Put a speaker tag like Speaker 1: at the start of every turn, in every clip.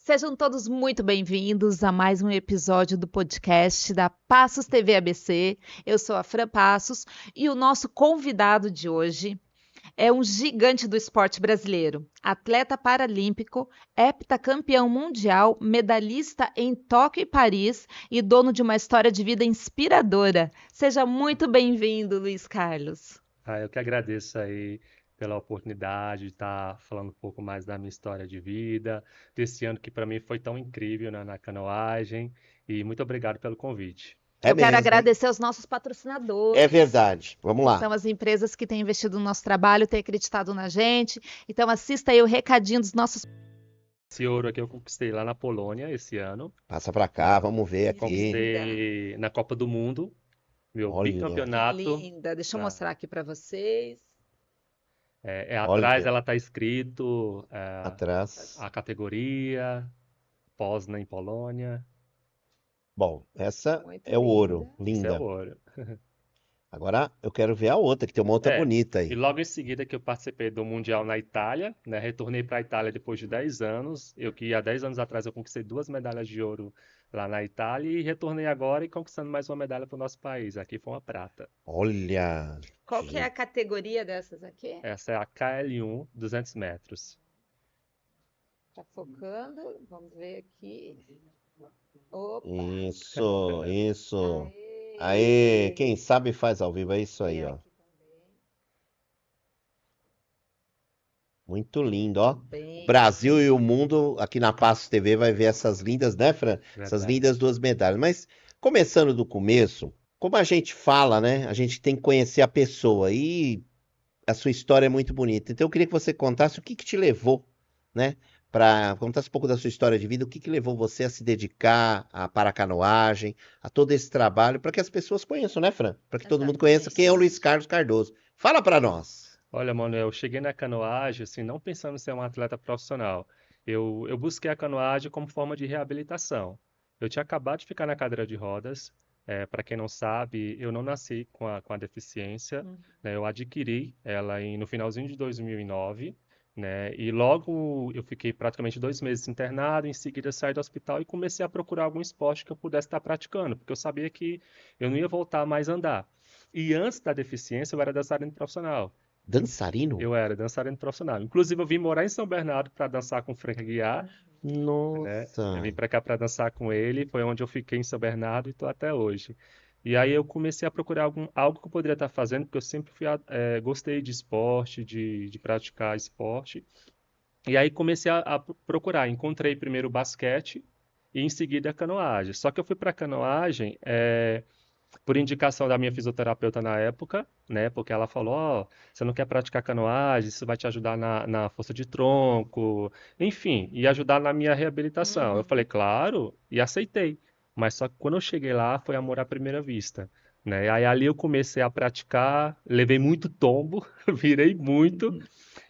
Speaker 1: Sejam todos muito bem-vindos a mais um episódio do podcast da Passos TV ABC. Eu sou a Fran Passos e o nosso convidado de hoje é um gigante do esporte brasileiro, atleta paralímpico, heptacampeão mundial, medalhista em Tóquio e Paris e dono de uma história de vida inspiradora. Seja muito bem-vindo, Luiz Carlos.
Speaker 2: Eu que agradeço aí pela oportunidade de estar falando um pouco mais da minha história de vida, desse ano que para mim foi tão incrível, né, na canoagem, e muito obrigado pelo convite.
Speaker 1: Eu quero agradecer aos nossos patrocinadores.
Speaker 3: É verdade. Vamos lá.
Speaker 1: São as empresas que têm investido no nosso trabalho, têm acreditado na gente. Então assista aí o recadinho dos nossos...
Speaker 2: Esse ouro aqui eu conquistei lá na Polônia esse ano.
Speaker 3: Passa pra cá, vamos ver aqui.
Speaker 2: Conquistei na Copa do Mundo, meu
Speaker 3: Olha.
Speaker 2: bicampeonato.
Speaker 1: Linda, deixa eu mostrar aqui para vocês.
Speaker 2: Atrás
Speaker 3: Olha.
Speaker 2: ela tá escrito
Speaker 3: Atrás.
Speaker 2: a categoria, Poznan em Polônia.
Speaker 3: Bom, essa
Speaker 1: Muito
Speaker 3: é o ouro.
Speaker 2: Esse é
Speaker 3: Linda.
Speaker 2: o ouro.
Speaker 3: Agora eu quero ver a outra, que tem uma outra bonita aí.
Speaker 2: E logo em seguida que eu participei do Mundial na Itália, né, retornei para a Itália depois de 10 anos. Eu que há 10 anos atrás eu conquistei 2 medalhas de ouro lá na Itália e retornei agora e conquistando mais uma medalha para o nosso país. Aqui foi uma prata.
Speaker 3: Olha.
Speaker 1: Qual que é a categoria dessas aqui?
Speaker 2: Essa é a KL1, 200 metros.
Speaker 1: Tá focando, vamos ver aqui. Opa.
Speaker 3: Isso. Aê, quem sabe faz ao vivo, é isso aí, ó. Muito lindo, ó. Brasil e o mundo aqui na Passos TV vai ver essas lindas, né, Fran? Essas lindas 2 medalhas. Mas começando do começo, como a gente fala, né? A gente tem que conhecer a pessoa e a sua história é muito bonita. Então eu queria que você contasse o que te levou, né? Contasse um pouco da sua história de vida, o que levou você a se dedicar à paracanoagem, a todo esse trabalho, para que as pessoas conheçam, né, Fran? Para que todo mundo conheça quem é o Luiz Carlos Cardoso. Fala para nós.
Speaker 2: Olha, Manuel, eu cheguei na canoagem, assim, não pensando em ser um atleta profissional. Eu busquei a canoagem como forma de reabilitação. Eu tinha acabado de ficar na cadeira de rodas. Para quem não sabe, eu não nasci com a deficiência, né? Eu adquiri ela no finalzinho de 2009, né? E logo eu fiquei praticamente 2 meses internado, em seguida saí do hospital e comecei a procurar algum esporte que eu pudesse estar praticando, porque eu sabia que eu não ia voltar mais a andar. E antes da deficiência, eu era dançarino profissional.
Speaker 3: Dançarino?
Speaker 2: Eu era dançarino profissional. Inclusive, eu vim morar em São Bernardo para dançar com o Frank Aguiar.
Speaker 3: Nossa.
Speaker 2: Eu vim para cá para dançar com ele, foi onde eu fiquei em São Bernardo e estou até hoje. E aí eu comecei a procurar algo que eu poderia estar fazendo, porque eu sempre gostei de esporte, de praticar esporte. E aí comecei a procurar. Encontrei primeiro o basquete e em seguida a canoagem. Só que eu fui para a canoagem por indicação da minha fisioterapeuta na época, né? Porque ela falou, ó, você não quer praticar canoagem, isso vai te ajudar na força de tronco, enfim, e ajudar na minha reabilitação. Eu falei, claro, e aceitei. Mas só que quando eu cheguei lá, foi amor à primeira vista, né? Aí ali eu comecei a praticar, levei muito tombo, virei muito,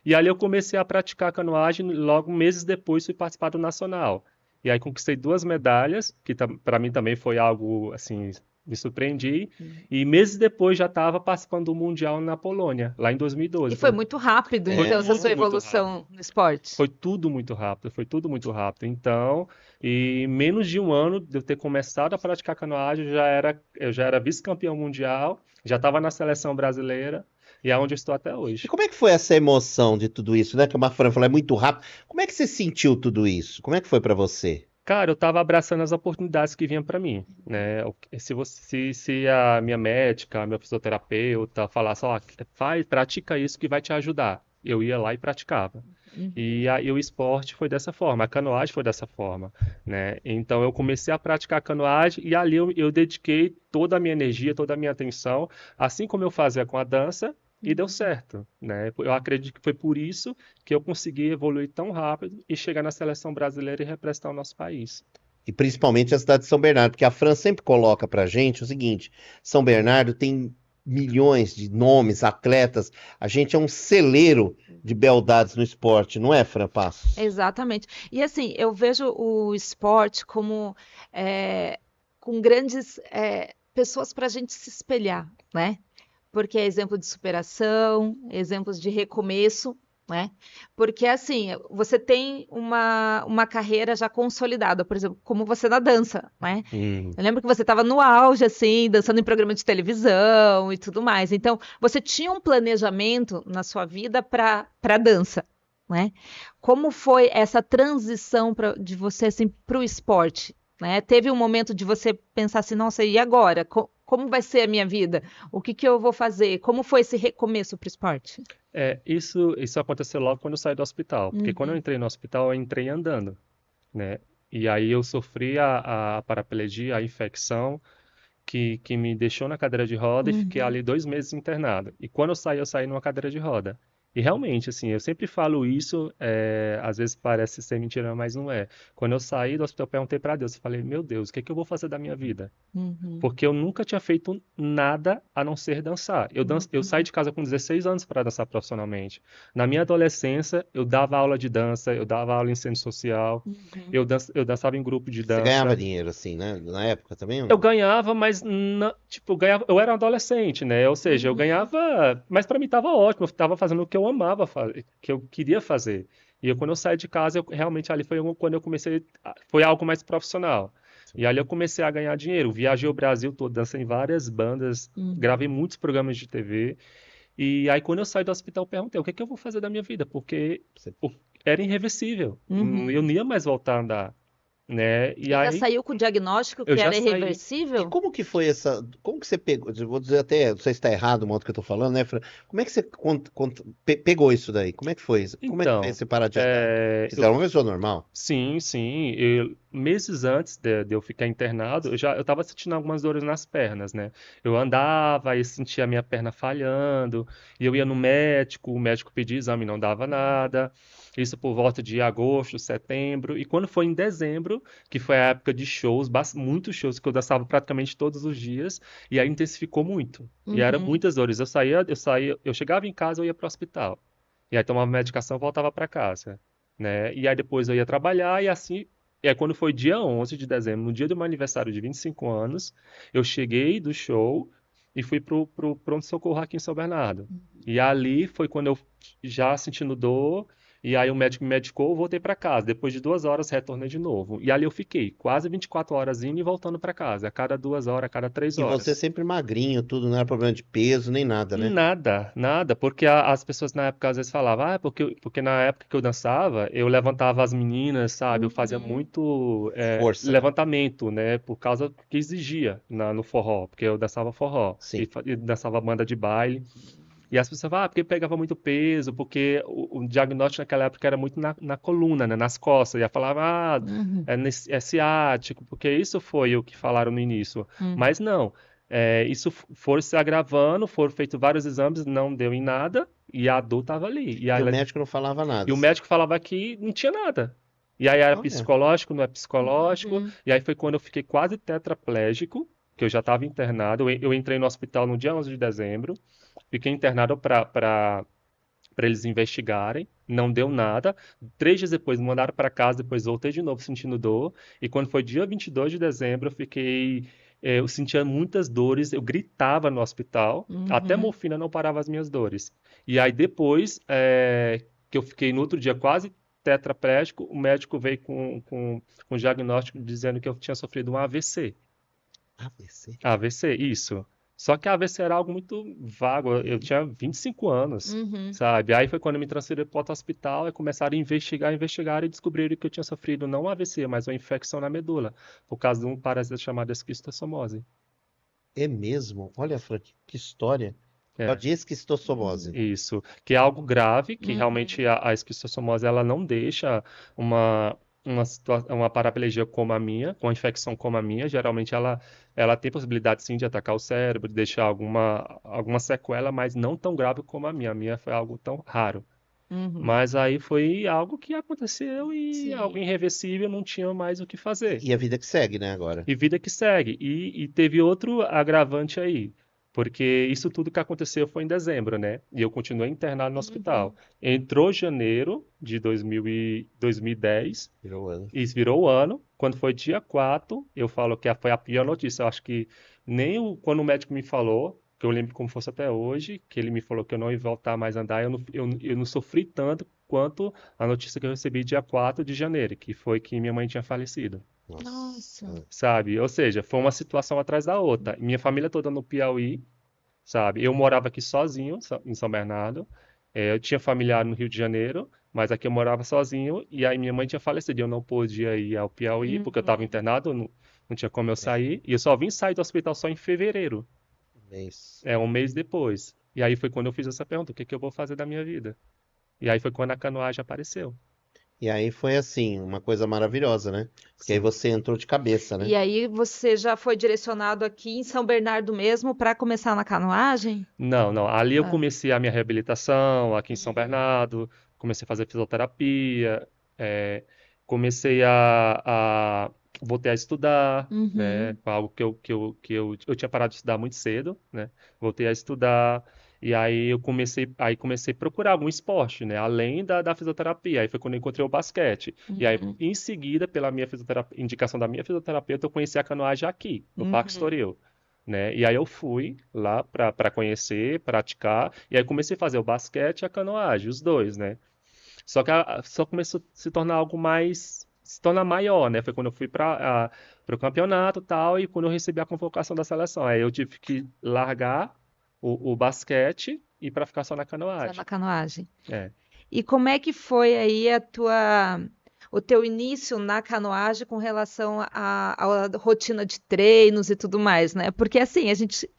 Speaker 2: e ali eu comecei a praticar canoagem, logo meses depois fui participar do Nacional. E aí conquistei 2 medalhas, que para mim também foi algo, assim, me surpreendi. E meses depois já estava participando do Mundial na Polônia, lá em 2012.
Speaker 1: E foi muito rápido, então, essa sua evolução no esporte.
Speaker 2: Foi tudo muito rápido, foi tudo muito rápido. Então, em menos de um ano de eu ter começado a praticar canoagem, eu já era vice-campeão mundial, já estava na seleção brasileira. E é onde eu estou até hoje.
Speaker 3: E como é que foi essa emoção de tudo isso, né? Que a Fran falou, é muito rápido. Como é que você sentiu tudo isso? Como é que foi para você?
Speaker 2: Cara, eu estava abraçando as oportunidades que vinham para mim, né? Se a minha médica, a minha fisioterapeuta falasse, ó, pratica isso que vai te ajudar. Eu ia lá e praticava. E o esporte foi dessa forma, a canoagem foi dessa forma, né? Então eu comecei a praticar canoagem e ali eu dediquei toda a minha energia, toda a minha atenção, assim como eu fazia com a dança, e deu certo, né? Eu acredito que foi por isso que eu consegui evoluir tão rápido e chegar na seleção brasileira e representar o nosso país.
Speaker 3: E principalmente a cidade de São Bernardo, porque a Fran sempre coloca pra gente o seguinte, São Bernardo tem milhões de nomes, atletas, a gente é um celeiro de beldades no esporte, não é, Fran Passos?
Speaker 1: Exatamente. E assim, eu vejo o esporte como com grandes pessoas para a gente se espelhar, né? Porque é exemplo de superação, exemplos de recomeço, né? Porque assim, você tem uma carreira já consolidada, por exemplo, como você na dança, né?
Speaker 3: Hum.
Speaker 1: Eu lembro que você estava no auge, assim, dançando em programa de televisão e tudo mais. Então, você tinha um planejamento na sua vida para dança, né? Como foi essa transição de você assim para o esporte, né? Teve um momento de você pensar assim, nossa, e agora? Como vai ser a minha vida? O que que eu vou fazer? Como foi esse recomeço para o esporte?
Speaker 2: Isso aconteceu logo quando eu saí do hospital, porque quando eu
Speaker 1: Uhum,
Speaker 2: entrei no hospital, eu entrei andando, né? E aí eu sofri a paraplegia, a infecção, que me deixou na cadeira de roda e fiquei
Speaker 1: uhum,
Speaker 2: ali 2 meses internado. E quando eu saí numa cadeira de roda. E realmente, assim, eu sempre falo isso, às vezes parece ser mentira, mas não é. Quando eu saí do hospital, eu perguntei para Deus, eu falei, meu Deus, o que é que eu vou fazer da minha vida?
Speaker 1: uhum,
Speaker 2: Porque eu nunca tinha feito nada a não ser dançar. Eu saí
Speaker 1: uhum,
Speaker 2: de casa com 16 anos para dançar profissionalmente. Na minha adolescência, eu dava aula de dança, eu dava aula em centro social,
Speaker 1: uhum,
Speaker 2: eu dançava em grupo de
Speaker 3: Você ganhava
Speaker 2: dança.
Speaker 3: dinheiro assim, né? Na época também ou
Speaker 2: Eu
Speaker 3: não?
Speaker 2: ganhava, mas tipo, eu era um adolescente, né? Ou seja, eu
Speaker 1: uhum.
Speaker 2: ganhava, mas para mim estava ótimo, eu estava fazendo o que eu amava fazer, que eu queria fazer. Quando eu saí de casa, realmente ali foi quando eu comecei, foi algo mais profissional. E ali eu comecei a ganhar dinheiro. Viajei o Brasil todo, dancei em várias bandas,
Speaker 1: Uhum,
Speaker 2: gravei muitos programas de TV. E aí quando eu saí do hospital, eu perguntei, o que é que eu vou fazer da minha vida? Porque
Speaker 3: Você-
Speaker 2: era irreversível. Eu
Speaker 1: uhum.
Speaker 2: não ia mais voltar a andar, né? E
Speaker 1: Você já
Speaker 2: aí
Speaker 1: saiu com o diagnóstico
Speaker 2: eu
Speaker 1: que
Speaker 2: já
Speaker 1: era
Speaker 2: saí.
Speaker 3: E
Speaker 1: irreversível?
Speaker 3: como que foi essa. Como que você pegou? Eu vou dizer até, não sei se está errado o modo que eu tô falando, né, Fran? Como é que você pegou isso daí? Como é que foi isso? Como é que fez
Speaker 2: Então,
Speaker 3: você parar de andar? Porque você era uma pessoa normal.
Speaker 2: sim, sim. Meses antes de eu ficar internado, eu estava sentindo algumas dores nas pernas, né? Eu andava e sentia a minha perna falhando, e eu ia no médico, o médico pedia exame, não dava nada. Isso por volta de agosto, setembro. E quando foi em dezembro, que foi a época de shows, muitos shows, que eu dançava praticamente todos os dias, e aí intensificou muito. E eram
Speaker 1: Uhum,
Speaker 2: muitas dores. Eu chegava em casa, eu ia para o hospital. E aí tomava medicação, voltava para casa, né? E aí depois eu ia trabalhar e assim, e aí quando foi dia 11 de dezembro, no dia do meu aniversário de 25 anos, eu cheguei do show e fui pro pronto-socorro aqui em São Bernardo. E ali foi quando eu já sentindo dor, e aí o médico me medicou, eu voltei para casa. Depois de 2 horas, retornei de novo. E ali eu fiquei quase 24 horas indo e voltando para casa, a cada 2 horas, a cada três
Speaker 3: E você
Speaker 2: horas.
Speaker 3: sempre magrinho, tudo, não era problema de peso nem nada, né?
Speaker 2: Nada, nada, porque as pessoas na época às vezes falavam, porque na época que eu dançava, eu levantava as meninas, sabe? Eu fazia
Speaker 1: uhum,
Speaker 2: muito
Speaker 3: Força.
Speaker 2: levantamento, né? Por causa que exigia no forró, porque eu dançava forró
Speaker 3: Sim.
Speaker 2: e dançava banda de baile. E as pessoas falavam, porque pegava muito peso, porque o diagnóstico naquela época era muito na coluna, né? Nas costas. E aí falava,
Speaker 1: uhum,
Speaker 2: é ciático, porque isso foi o que falaram no início.
Speaker 1: uhum,
Speaker 2: Mas não. Isso foi se agravando, foram feitos vários exames, não deu em nada, e a dor estava ali.
Speaker 3: E o médico não falava nada.
Speaker 2: E o médico falava que não tinha nada. E aí era
Speaker 3: Olha,
Speaker 2: psicológico, não é psicológico.
Speaker 1: uhum.
Speaker 2: E aí foi quando eu fiquei quase tetraplégico, que eu já estava internado. Eu entrei no hospital no dia 11 de dezembro, fiquei internado para eles investigarem, não deu nada. 3 dias depois me mandaram para casa, depois voltei de novo sentindo dor. E quando foi dia 22 de dezembro, eu sentia muitas dores, eu gritava no hospital, até
Speaker 1: Uhum.
Speaker 2: morfina não parava as minhas dores. E aí depois, que eu fiquei no outro dia quase tetraplégico, o médico veio com um diagnóstico dizendo que eu tinha sofrido um AVC.
Speaker 3: AVC?
Speaker 2: AVC, isso. Só que AVC era algo muito vago. Eu
Speaker 3: Uhum.
Speaker 2: tinha 25 anos,
Speaker 1: Uhum.
Speaker 2: sabe? Aí foi quando eu me transferi para outro hospital e começaram a investigar e descobriram que eu tinha sofrido não um AVC, mas uma infecção na medula, por causa de um parasita chamado esquistossomose.
Speaker 3: É mesmo? Olha, Frank, que história. Ela
Speaker 2: É,
Speaker 3: diz que esquistossomose.
Speaker 1: Uhum.
Speaker 2: isso. Que é algo grave, que realmente
Speaker 1: Uhum.
Speaker 2: a esquistossomose ela não deixa uma, uma paraplegia como a minha, uma infecção como a minha. Geralmente ela tem possibilidade sim de atacar o cérebro, de deixar alguma sequela, mas não tão grave como a minha. A minha foi algo tão raro.
Speaker 1: Uhum.
Speaker 2: Mas aí foi algo que aconteceu e algo
Speaker 1: Sim.
Speaker 2: irreversível, não tinha mais o que fazer.
Speaker 3: E a vida que segue, né, agora?
Speaker 2: E vida que segue. E teve outro agravante aí, porque isso tudo que aconteceu foi em dezembro, né? E eu continuei internado no hospital.
Speaker 1: Uhum.
Speaker 2: Entrou janeiro de 2010,
Speaker 3: Virou ano.
Speaker 2: e isso virou o ano. Quando foi dia 4, eu falo que foi a pior notícia. Eu acho que nem quando o médico me falou, porque eu lembro como fosse até hoje, que ele me falou que eu não ia voltar mais a andar, eu não sofri tanto quanto a notícia que eu recebi dia 4 de janeiro, que foi que minha mãe tinha falecido,
Speaker 1: Nossa.
Speaker 2: sabe? Ou seja, foi uma situação atrás da outra. Minha família toda no Piauí, sabe? Eu morava aqui sozinho, em São Bernardo. Eu tinha familiar no Rio de Janeiro, mas aqui eu morava sozinho. E aí minha mãe tinha falecido. Eu não podia ir ao Piauí, porque eu estava
Speaker 1: Uhum.
Speaker 2: internado, não tinha como eu sair. E eu só vim sair do hospital só em fevereiro,
Speaker 3: Isso.
Speaker 2: um mês depois. E aí foi quando eu fiz essa pergunta: o que que eu vou fazer da minha vida? E aí foi quando a canoagem apareceu.
Speaker 3: E aí foi assim, uma coisa maravilhosa, né? Porque aí
Speaker 2: Sim.
Speaker 3: você entrou de cabeça, né?
Speaker 1: E aí você já foi direcionado aqui em São Bernardo mesmo para começar na canoagem?
Speaker 2: Não, não. Ali eu
Speaker 1: Ah.
Speaker 2: comecei a minha reabilitação aqui em São
Speaker 1: Uhum.
Speaker 2: Bernardo, comecei a fazer fisioterapia, comecei voltei a estudar, né?
Speaker 1: Uhum.
Speaker 2: Algo eu tinha parado de estudar muito cedo, né? Voltei a estudar e aí comecei a procurar algum esporte, né? Além da fisioterapia. Aí foi quando eu encontrei o basquete. E aí,
Speaker 1: Uhum.
Speaker 2: em seguida, pela minha indicação da minha fisioterapeuta, eu conheci a canoagem aqui, no Parque
Speaker 1: Uhum.
Speaker 2: Estoril, né? E aí eu fui lá para conhecer, praticar, e aí comecei a fazer o basquete e a canoagem, os dois, né? Só que só começou a se tornar algo mais, se tornar maior, né? Foi quando eu fui para o campeonato e tal, e quando eu recebi a convocação da seleção. Aí eu tive que largar o basquete e para ficar só na
Speaker 1: Só na
Speaker 2: canoagem.
Speaker 1: canoagem.
Speaker 2: É.
Speaker 1: E como é que foi aí o teu início na canoagem com relação à rotina de treinos e tudo mais, né? Porque assim, a gente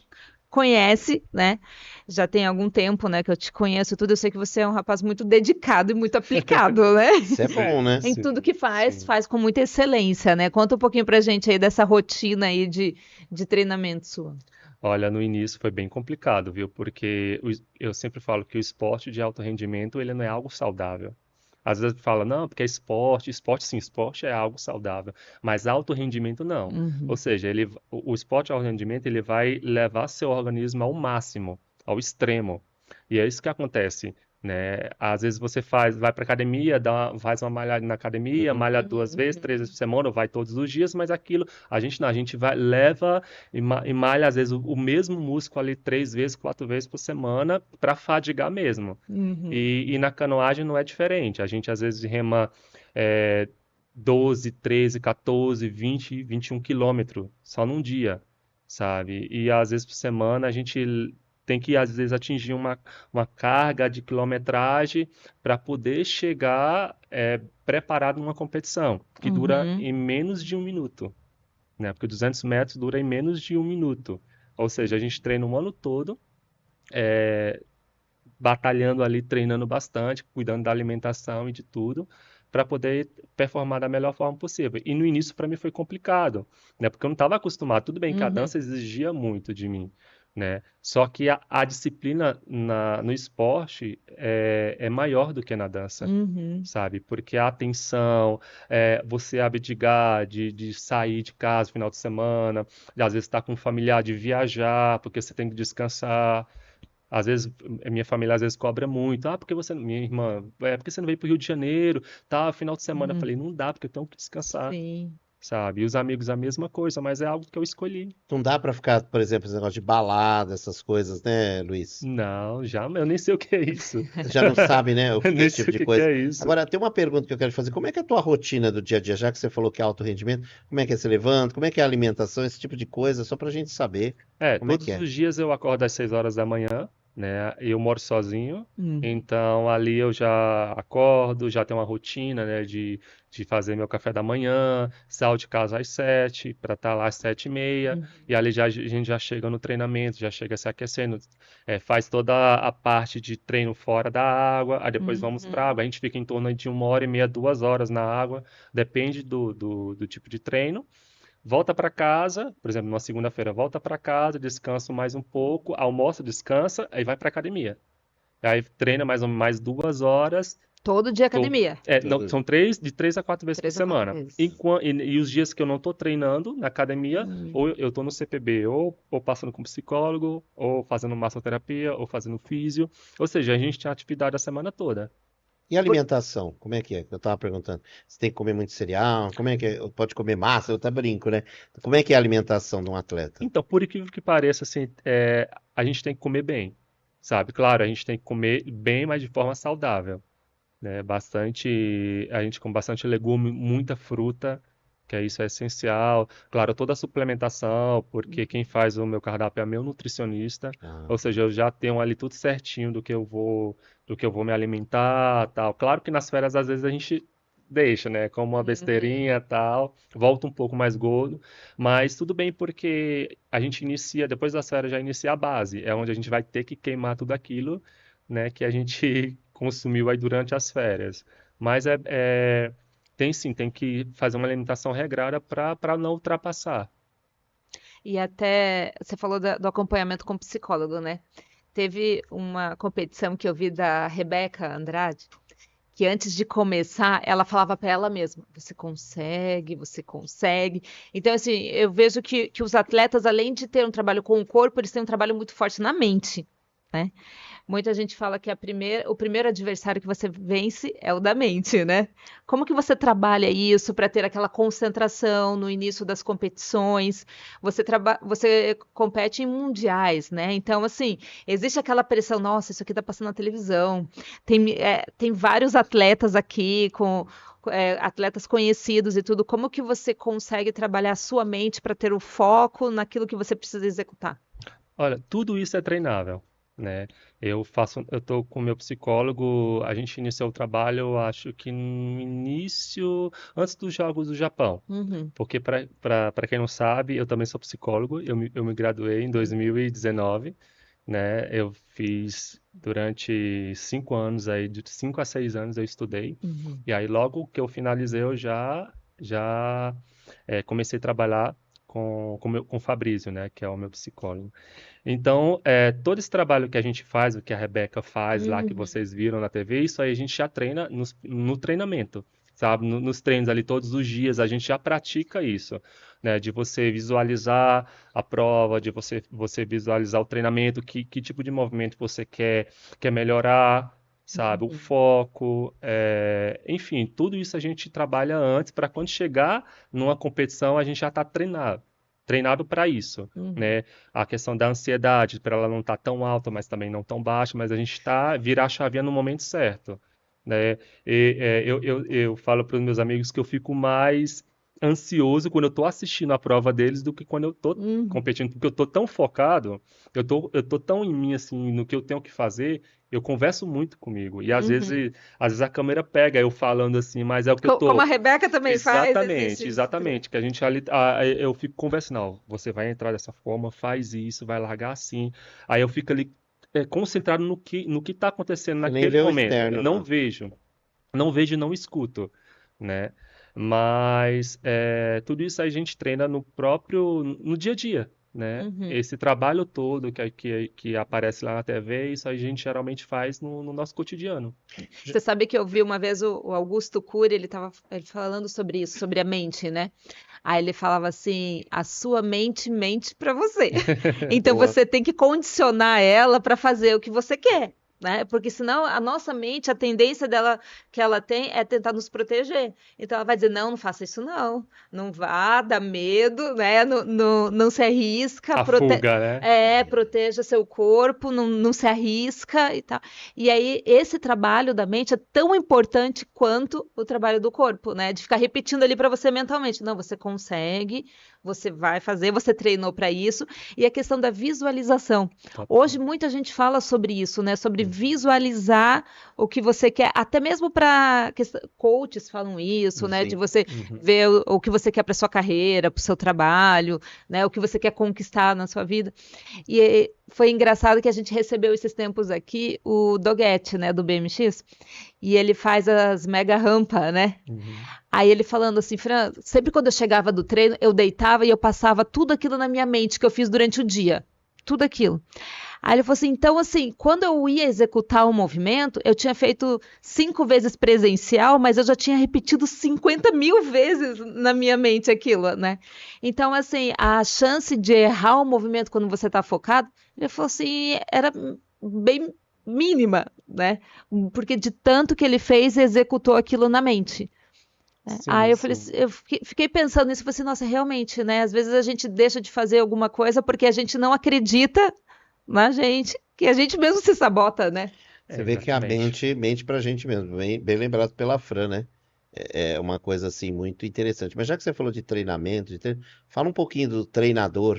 Speaker 1: conhece, né? Já tem algum tempo, né, que eu te conheço e tudo. Eu sei que você é um rapaz muito dedicado e muito aplicado, né?
Speaker 3: Isso é bom,
Speaker 2: Sim,
Speaker 3: né?
Speaker 1: Em
Speaker 2: sim,
Speaker 1: tudo que faz,
Speaker 2: sim.
Speaker 1: faz com muita excelência, né? Conta um pouquinho pra gente aí dessa rotina aí de treinamento sua.
Speaker 2: Olha, no início foi bem complicado, viu? Porque eu sempre falo que o esporte de alto rendimento, ele não é algo saudável. Às vezes fala, não, porque é esporte. Esporte, sim, esporte é algo saudável, mas alto rendimento não. Ou
Speaker 1: Uhum.
Speaker 2: seja, o esporte de alto rendimento, ele vai levar seu organismo ao máximo, ao extremo. E é isso que acontece, né? Às vezes você vai para academia, faz uma malhada na academia,
Speaker 3: Uhum.
Speaker 2: malha 2 vezes, 3 vezes
Speaker 1: Uhum.
Speaker 2: por semana, ou vai todos os dias, mas aquilo, a gente não, a gente vai, leva e malha, às vezes, o mesmo músculo ali 3 vezes, 4 vezes por semana para fadigar mesmo.
Speaker 1: Uhum.
Speaker 2: E na canoagem não é diferente. A gente, às vezes, rema é, 12, 13, 14, 20, 21 quilômetros só num dia, sabe? E, às vezes, por semana, a gente tem que, às vezes, atingir uma carga de quilometragem para poder chegar preparado numa competição, que dura
Speaker 1: Uhum.
Speaker 2: em menos de 1 minuto, né? Porque 200 metros dura em menos de 1 minuto. Ou seja, a gente treina o ano todo, batalhando ali, treinando bastante, cuidando da alimentação e de tudo, para poder performar da melhor forma possível. E no início para mim foi complicado, né? Porque eu não estava acostumado. Tudo bem que a
Speaker 1: Uhum.
Speaker 2: dança exigia muito de mim, né? Só que a disciplina no esporte é maior do que na dança.
Speaker 1: Uhum.
Speaker 2: Sabe? Porque a atenção, você abdicar de sair de casa no final de semana, de às vezes estar com um familiar, de viajar, porque você tem que descansar. Às vezes, minha família às vezes cobra muito. Ah, porque você, minha irmã, porque você não veio para o Rio de Janeiro, tá? Final de semana. Eu
Speaker 1: Uhum.
Speaker 2: falei, não dá, porque eu tenho que descansar,
Speaker 1: Sim.
Speaker 2: sabe? E os amigos a mesma coisa, mas é algo que eu escolhi.
Speaker 3: Não dá pra ficar, por exemplo, esse negócio de balada, essas coisas, né, Luiz?
Speaker 2: Não, já, eu nem sei o que é isso.
Speaker 3: Já não sabe, né,
Speaker 2: Eu nem
Speaker 3: esse tipo
Speaker 2: sei o
Speaker 3: de
Speaker 2: que
Speaker 3: coisa.
Speaker 2: é isso.
Speaker 3: Agora, tem uma pergunta que eu quero te fazer. Como é que é a tua rotina do dia a dia? Já que você falou que é alto rendimento, como é que você levanta? Como é que é a alimentação? Esse tipo de coisa, só pra gente saber como é que
Speaker 2: Todos
Speaker 3: é.
Speaker 2: os dias eu acordo às 6 horas da manhã, né? Eu moro sozinho,
Speaker 1: Uhum.
Speaker 2: então ali eu já acordo, já tenho uma rotina, né, de fazer meu café da manhã, saio de casa às 7 para estar lá às 7h30,
Speaker 1: Uhum.
Speaker 2: e ali a gente já chega no treinamento, já chega se aquecendo, faz toda a parte de treino fora da água, aí depois vamos para a
Speaker 1: Uhum.
Speaker 2: água, a gente fica em torno de 1h30, 2 horas na água, depende do tipo de treino. Volta para casa, por exemplo, numa segunda-feira, volta para casa, descansa mais um pouco, almoça, descansa, aí vai para academia. Aí treina mais 2 horas.
Speaker 1: Todo dia
Speaker 2: Tô-
Speaker 1: academia.
Speaker 2: não,
Speaker 3: Tudo.
Speaker 2: são de 3 a 4 vezes por
Speaker 1: 3 ou 4
Speaker 2: semana.
Speaker 1: vezes.
Speaker 2: E os dias que eu não estou treinando na academia,
Speaker 1: Uhum.
Speaker 2: ou eu estou no CPB, ou passando com psicólogo, ou fazendo massoterapia, ou fazendo físio. Ou seja, a gente tem atividade a semana toda.
Speaker 3: E a alimentação, como é que é? Eu estava perguntando. Você tem que comer muito cereal? Como é que é? Pode comer massa? Eu até brinco, né? Como é que é a alimentação de um atleta?
Speaker 2: Então, por incrível que pareça, assim, a gente tem que comer bem, sabe? Claro, a gente tem que comer bem, mas de forma saudável, né? A gente come bastante legume, muita fruta, que isso é essencial. Claro, toda a suplementação, porque quem faz o meu cardápio é meu nutricionista,
Speaker 3: Ah,
Speaker 2: ou seja, eu já tenho ali tudo certinho do que eu vou me alimentar, tal. Claro que nas férias às vezes a gente deixa, né? Como uma
Speaker 1: Uhum.
Speaker 2: besteirinha, tal, volta um pouco mais gordo, mas tudo bem porque a gente inicia, depois das férias já inicia a base, é onde a gente vai ter que queimar tudo aquilo, né, que a gente consumiu aí durante as férias. Mas tem sim, tem que fazer uma alimentação regrada para não ultrapassar.
Speaker 1: E até você falou do acompanhamento com psicólogo, né? Teve uma competição que eu vi da Rebeca Andrade, que antes de começar, ela falava para ela mesma: você consegue, você consegue. Então, assim, eu vejo que os atletas, além de ter um trabalho com o corpo, eles têm um trabalho muito forte na mente, né? Muita gente fala que o primeiro adversário que você vence é o da mente, né? Como que você trabalha isso para ter aquela concentração no início das competições? Você compete em mundiais, né? Então, assim, existe aquela pressão, nossa, isso aqui tá passando na televisão. Tem vários atletas aqui atletas conhecidos e tudo. Como que você consegue trabalhar a sua mente para ter o foco naquilo que você precisa executar?
Speaker 2: Olha, tudo isso é treinável, né? Eu tô com o meu psicólogo, a gente iniciou o trabalho, eu acho que no início, antes dos Jogos do Japão.
Speaker 1: Uhum.
Speaker 2: Porque, para quem não sabe, eu também sou psicólogo, eu me graduei em 2019, né? Eu fiz durante 5 anos aí, de 5 a 6 anos eu estudei,
Speaker 1: Uhum.
Speaker 2: e aí logo que eu finalizei eu já comecei a trabalhar com o Fabrício, né? Que é o meu psicólogo. Então, todo esse trabalho que a gente faz, o que a Rebeca faz lá, que
Speaker 1: Uhum.
Speaker 2: vocês viram na TV, isso aí a gente já treina no treinamento, sabe? Nos treinos ali todos os dias, a gente já pratica isso, né? De você visualizar a prova, de você visualizar o treinamento, que tipo de movimento você quer melhorar, sabe? O
Speaker 1: Uhum.
Speaker 2: foco, enfim, tudo isso a gente trabalha antes para quando chegar numa competição a gente já está treinado para isso,
Speaker 1: Uhum.
Speaker 2: né? A questão da ansiedade, para ela não estar tão alta, mas também não tão baixa, mas a gente virar a chavinha no momento certo, né? Eu falo para os meus amigos que eu fico mais ansioso quando eu estou assistindo a prova deles do que quando eu estou
Speaker 1: Uhum.
Speaker 2: competindo, porque eu estou tão focado, eu tô tão em mim, assim, no que eu tenho que fazer, eu converso muito comigo, e
Speaker 1: Uhum.
Speaker 2: às vezes a câmera pega eu falando assim, mas é o que eu
Speaker 1: Como a
Speaker 2: tô.
Speaker 1: Rebeca também faz, existe
Speaker 2: Exatamente,
Speaker 1: esse treino.
Speaker 2: exatamente. Que a gente ali, eu fico conversando, não, você vai entrar dessa forma, faz isso, vai largar assim. Aí eu fico ali concentrado no que está acontecendo
Speaker 3: você nem
Speaker 2: naquele
Speaker 3: vê o
Speaker 2: momento. Eu
Speaker 3: externo,
Speaker 2: não
Speaker 3: não.
Speaker 2: vejo, não vejo e não escuto, né? Mas tudo isso a gente treina no dia a dia, né?
Speaker 1: Uhum.
Speaker 2: Esse trabalho todo que aparece lá na TV, isso a gente geralmente faz no nosso cotidiano.
Speaker 1: Você sabe que eu vi uma vez o Augusto Cury, ele falando sobre isso, sobre a mente, né? Aí ele falava assim: a sua mente mente para você. Então
Speaker 3: Boa.
Speaker 1: você tem que condicionar ela para fazer o que você quer. Né? Porque senão a nossa mente, a tendência dela que ela tem é tentar nos proteger. Então ela vai dizer: não, não faça isso não, não vá, dá medo, né? Não, não, não se arrisca,
Speaker 2: A fuga, né?
Speaker 1: proteja seu corpo, não, não se arrisca e tal. E aí esse trabalho da mente é tão importante quanto o trabalho do corpo, né? De ficar repetindo ali para você mentalmente: não, você consegue, você vai fazer, você treinou para isso. E a questão da visualização.
Speaker 2: Total.
Speaker 1: Hoje muita gente fala sobre isso, né? Sobre
Speaker 2: Uhum.
Speaker 1: visualizar o que você quer, até mesmo para coaches falam isso, né? De
Speaker 3: Sim.
Speaker 1: você
Speaker 2: Uhum.
Speaker 1: ver o que você quer para sua carreira, para o seu trabalho, né? O que você quer conquistar na sua vida. E foi engraçado que a gente recebeu esses tempos aqui o Doguete, né, do BMX, e ele faz as mega rampa, né?
Speaker 2: Uhum.
Speaker 1: Aí ele falando assim: Fran, sempre quando eu chegava do treino, eu deitava e eu passava tudo aquilo na minha mente que eu fiz durante o dia. Tudo aquilo. Aí ele falou assim: então, assim, quando eu ia executar o movimento, eu tinha feito 5 vezes presencial, mas eu já tinha repetido 50.000 vezes na minha mente aquilo, né? Então, assim, a chance de errar o movimento quando você está focado, ele falou assim, era bem mínima, né? Porque de tanto que ele fez, executou aquilo na mente. Né? Aí eu falei, eu fiquei pensando nisso, falei assim, nossa, realmente, né? Às vezes a gente deixa de fazer alguma coisa porque a gente não acredita na gente, que a gente mesmo se sabota, né?
Speaker 3: Você vê que a mente pra gente mesmo, bem lembrado pela Fran, né? É uma coisa assim muito interessante. Mas já que você falou de treinamento, fala um pouquinho do treinador,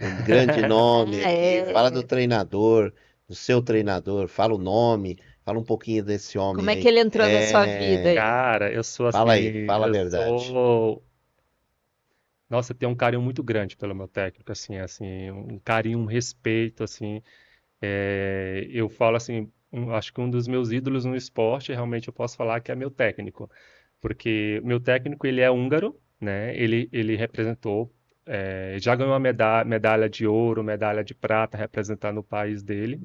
Speaker 3: um grande nome aqui. Fala do treinador, do seu treinador, fala o nome, fala um pouquinho desse homem
Speaker 1: Como é
Speaker 3: aí.
Speaker 1: que ele entrou na sua vida?
Speaker 2: Cara, eu sou assim,
Speaker 3: Fala aí, fala a verdade.
Speaker 2: Nossa, eu tenho um carinho muito grande pelo meu técnico, assim, um carinho, um respeito, assim. Eu falo assim, acho que um dos meus ídolos no esporte, realmente eu posso falar que é meu técnico, porque meu técnico ele é húngaro, né? Ele representou, já ganhou uma medalha de ouro, medalha de prata representando o país dele.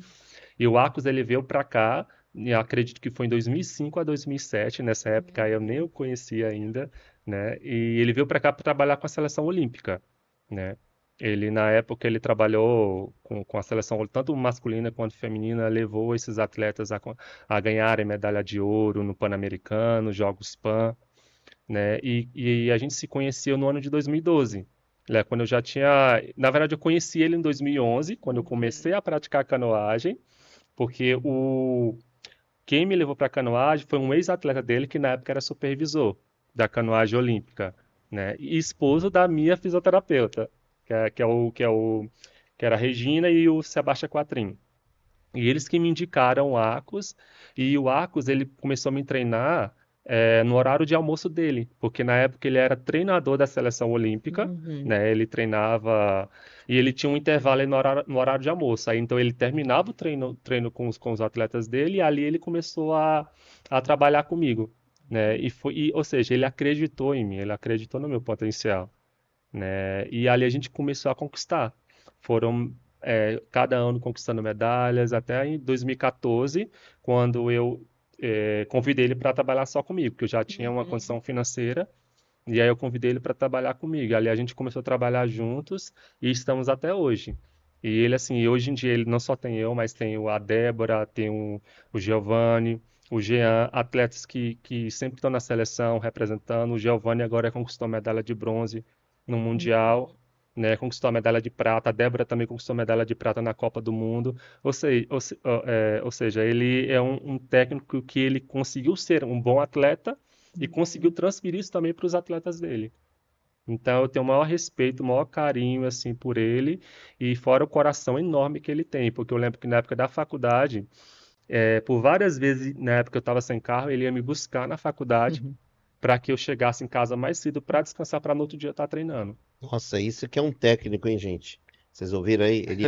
Speaker 2: E o Arcos ele veio para cá, e eu acredito que foi em 2005 a 2007, nessa época eu nem o conhecia ainda, né? E ele veio para cá para trabalhar com a seleção olímpica, né? Ele, na época, ele trabalhou com a seleção, tanto masculina quanto feminina, levou esses atletas a ganharem medalha de ouro no Pan-Americano, Jogos Pan, né? E a gente se conheceu no ano de 2012. Né? Quando eu já tinha... Na verdade, eu conheci ele em 2011, quando eu comecei a praticar canoagem, porque quem me levou para a canoagem foi um ex-atleta dele, que na época era supervisor da canoagem olímpica, né? E esposo da minha fisioterapeuta, que era a Regina e o Sebastião Quatrin. E eles que me indicaram o Arcos, e o Arcos ele começou a me treinar no horário de almoço dele, porque na época ele era treinador da seleção olímpica, né? Ele treinava e ele tinha um intervalo aí no horário de almoço. Aí então ele terminava o treino com os atletas dele e ali ele começou a trabalhar comigo, né? Ou seja, ele acreditou em mim, ele acreditou no meu potencial, né? E ali a gente começou a conquistar. Foram cada ano conquistando medalhas, até em 2014, quando eu convidei ele para trabalhar só comigo, porque eu já tinha uma condição financeira, e aí eu convidei ele para trabalhar comigo. Ali a gente começou a trabalhar juntos e estamos até hoje. E ele, assim, hoje em dia ele não só tem eu, mas tem a Débora, tem o Giovanni, o Jean, atletas que sempre estão na seleção representando. O Giovanni agora conquistou a medalha de bronze no Mundial, né? Conquistou a medalha de prata. A Débora também conquistou a medalha de prata na Copa do Mundo. Ou seja, ele é um técnico que ele conseguiu ser um bom atleta e conseguiu transferir isso também para os atletas dele. Então eu tenho o maior respeito, o maior carinho assim por ele e fora o coração enorme que ele tem, porque eu lembro que na época da faculdade, por várias vezes na época eu estava sem carro, ele ia me buscar na faculdade para que eu chegasse em casa mais cedo para descansar para no outro dia estar treinando.
Speaker 3: Nossa, isso que é um técnico, hein, gente? Vocês ouviram aí? Ele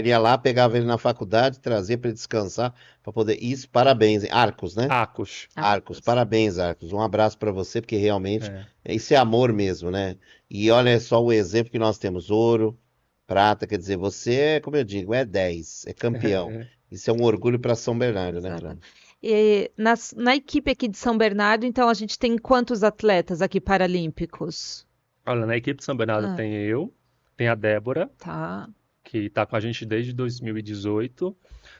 Speaker 3: ia lá, pegava ele na faculdade, trazia para ele descansar, para poder. Isso, parabéns, hein? Arcos, né? Arcos, parabéns, Arcos. Um abraço para você, porque realmente isso é amor mesmo, né? E olha só o exemplo que nós temos: ouro, prata, quer dizer, você é, como eu digo, é 10, é campeão. Isso é um orgulho para São Bernardo, né, Fran?
Speaker 1: E na equipe aqui de São Bernardo, então a gente tem quantos atletas aqui paralímpicos?
Speaker 2: Olha, na equipe de São Bernardo tem a Débora, que está com a gente desde 2018.